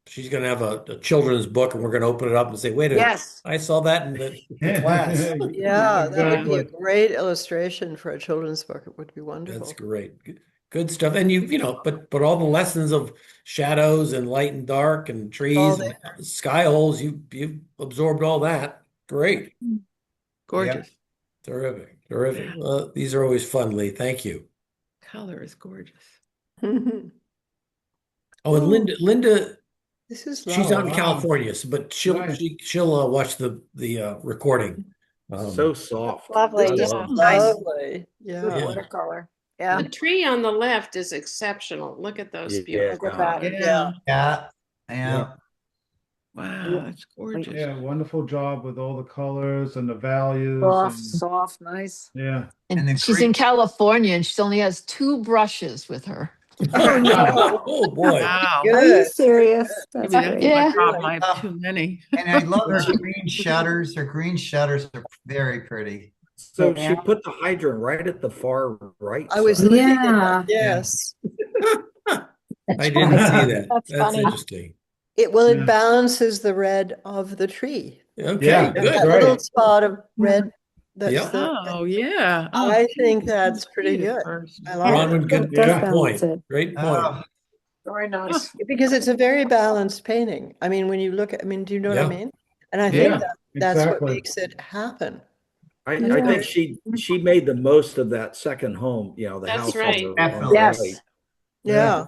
she's gonna have a children's book and we're gonna open it up and say, wait a minute, Yes. I saw that in the class. Yeah, that would be a Exactly. great illustration for a children's book. It would be wonderful. That's great. Good stuff. And but all the lessons of shadows and light and dark and trees All and sky holes, you've absorbed all that. Great. Gorgeous. Terrific. These are always fun, Lee. Thank you. Color is gorgeous. Oh, and Linda, This is she's lovely. out in California, but she'll Right. she'll watch the recording. So soft. Lovely. I Yeah. love it. Nice. Lovely. Good Yeah. watercolor. Yeah. The tree on the left is exceptional. Look at those Yeah. beautiful Look at that. colors. Yeah. Yeah. Yeah. Wow, that's gorgeous. Yeah, wonderful job with all the colors and the values. Soft, and- soft, nice. yeah. And And the she's in California and she only has 2 brushes with her. Oh boy. Wow. Are you Good. serious? Maybe That's that's great. my Yeah. problem. I have too many. And I love the green shutters. Her green shutters are very pretty. So she put the hydrant right at the far right. I was side. looking at Yeah. that. Yes. I didn't see that. That's funny. interesting. It Yeah. balances the red of the tree. Okay, Yeah, good. That right. little spot of red. That's Yep. Oh, yeah. I think that's pretty See it good. first. I like Bronwyn, it. good Yeah. point. it. Great point. Oh, Very nice. Because it's a very balanced painting. I mean, when you look at, do you know what I Yeah. mean? And I think Yeah, that's what exactly. makes it happen. I think she made the most of that second home, the That's house. right. on the Definitely. Yes. right. Yeah.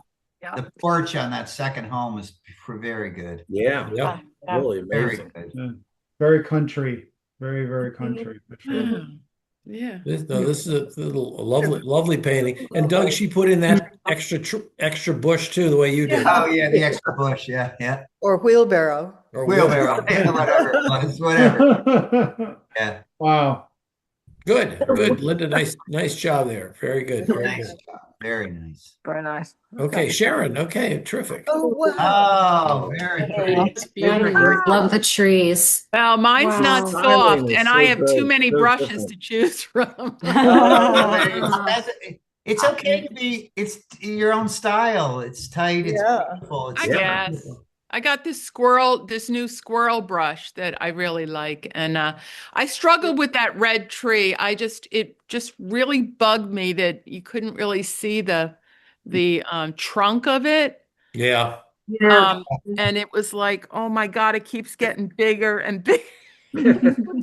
the porch on that second home is very good. Yeah. Yeah. Really Very amazing. good. Yeah. Very country. Very, very country. For sure. Wow. Yeah. This is a lovely painting. And Doug, she put in that extra bush too, the way you did. Oh yeah, the extra bush. Yeah. Or wheelbarrow. Or Wheelbarrow. Yeah, whatever it was. Whatever. Yeah. Wow. Good. Linda, nice job there. Very good. Very Nice good. job. Very nice. Very nice. Okay, Sharon. Okay, terrific. Oh, wow. Oh, very pretty. It's beautiful. Love the trees. Well, mine's not Wow. soft, Styling is and so I have too good, many so brushes different. to choose from. It's okay to be. It's your own style. It's tight. It's Yeah. beautiful. It's I guess. I got this new squirrel brush that I really like. And I struggled with that red tree. It just really bugged me that you couldn't really see the trunk of it. Yeah. And it was like, oh my God, it keeps getting bigger and bigger.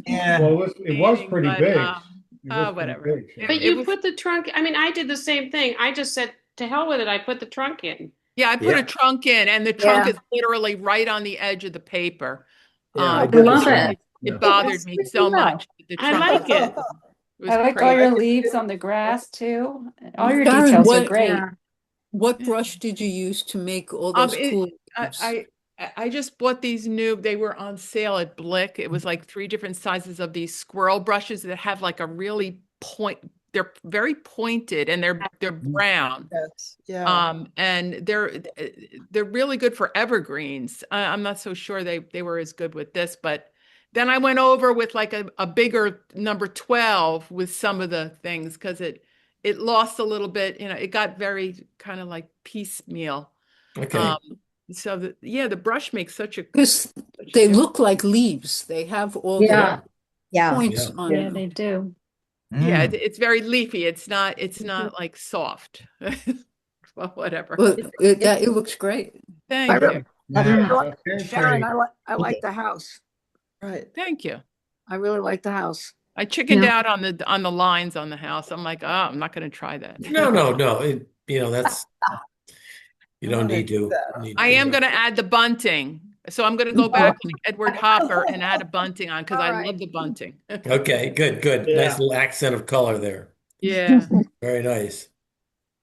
Yeah. Well, it was pretty But, big. um, It was pretty whatever. big, yeah. But It you was- put the trunk, I did the same thing. I just said, to hell with it. I put the trunk in. Yeah, I put Yeah. a trunk in, and the trunk Yeah. is literally right on the edge of the paper. Yeah, I Um, did the love same. it. Yeah. It bothered me so much. The I trunk like was- it. was I like all crazy. your leaves on the grass too. All your Karen, details are what- great. What brush did you use to make all those cool leaves? I just bought these they were on sale at Blick. It was like 3 different sizes of these squirrel brushes that have like a really they're very pointed and they're brown. Yes. Yeah. And they're really good for evergreens. I'm not so sure they were as good with this, but then I went over with like a bigger number 12 with some of the things because it lost a little bit, it got very kind of like piecemeal. Okay. So the brush makes such a Because they look like leaves. They have all Yeah. Yeah. points Yeah. on Yeah, them. they do. Yeah, it's very leafy. It's not like soft. Well, whatever. Well, it looks great. Thank I you. really, I Yeah, really like, very Sharon, pretty. I like the house. Right. Thank you. I really like the house. I chickened Yeah. out on the lines on the house. I'm like, oh, I'm not going to try that. No. That's you don't need to. I am going to add the bunting. So I'm going to go back to Edward Hopper and add a bunting on because All I right. love the bunting. Okay, good. Yeah. Nice little accent of color there. Yeah. Very nice.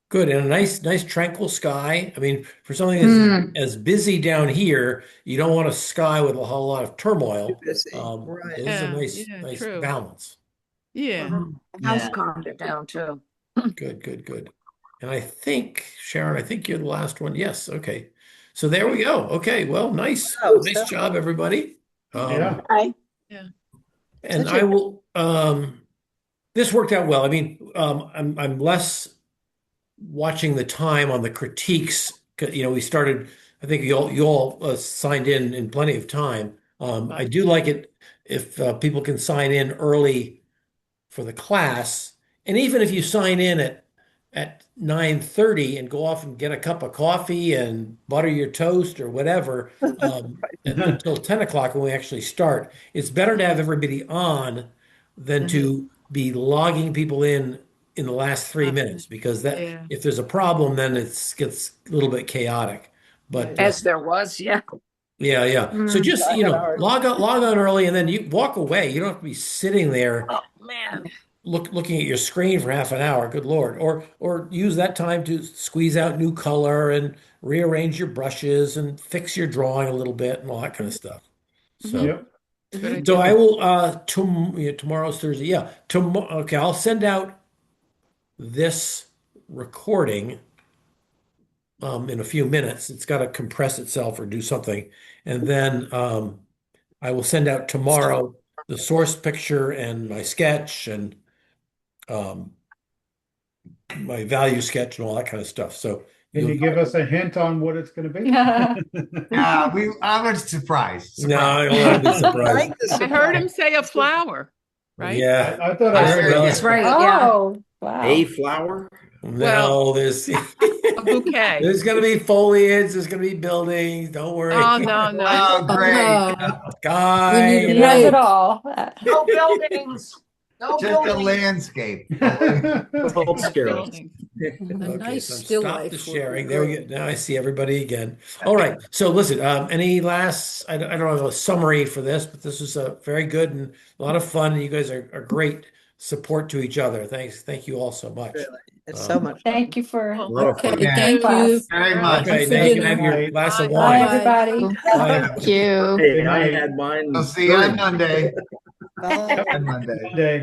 Good. And a nice tranquil sky. I mean, for something as busy down here, you don't want a sky with a whole lot of turmoil. Busy. Right. This is Yeah, a nice true. balance. Yeah. The house Yeah. calmed it down too. Good. And I think, Sharon, you're the last one. Yes. Okay. So there we go. Okay. Well, nice. Oh, Nice so- job, everybody. Yeah. Hi. And Such I a- will, this worked out well. I mean, I'm less watching the time on the critiques. We started, I think you all signed in plenty of time. I do like it if people can sign in early for the class. And even if you sign in at 9:30 and go off and get a cup of coffee and butter your toast or whatever, until 10 o'clock when we actually start, it's better to have everybody on than to be logging people in the last 3 minutes, because Yeah. if there's a problem, then it gets a little bit chaotic. But As there was, yeah. yeah. So just, Log on early. log on early and then you walk away. You don't have to be sitting there Oh man. looking at your screen for half an hour. Good Lord. Or use that time to squeeze out new color and rearrange your brushes and fix your drawing a little bit and all that kind of stuff. So, Yep. Good so idea. I will, tomorrow's Thursday. Yeah. Okay. I'll send out this recording in a few minutes. It's got to compress itself or do something. And then I will send out tomorrow the source picture and my sketch and my value sketch and all that kind of stuff. So Can you give us a hint on what it's going to be? I was surprised. No, I don't want to be I surprised. like the I heard him surprise. say a flower, right? Yeah. I thought I heard That's right. Yeah. Oh, wow. A flower? No, there's A bouquet. there's going to be foliage. There's going to be buildings. Don't worry. Oh, no. Oh, great. Sky. We need He has Right. it all. No buildings. No Just a buildings. landscape. Don't scare us. Building. A Okay, nice so still stop life the would be sharing. There we great. go. Now I see everybody again. All right. So listen, any last, I don't have a summary for this, but this was very good and a lot of fun. And you guys are great support to each other. Thank you all so much. Really. It's so much fun. Thank you for A lot of Okay, fun. Yeah. thank you. Very much. Okay, for now you can dinner. have your glass of Bye. Bye, wine. everybody. Bye. Thank you. Hey, I had mine. I'll see you on Monday. Bye. On Monday. Day.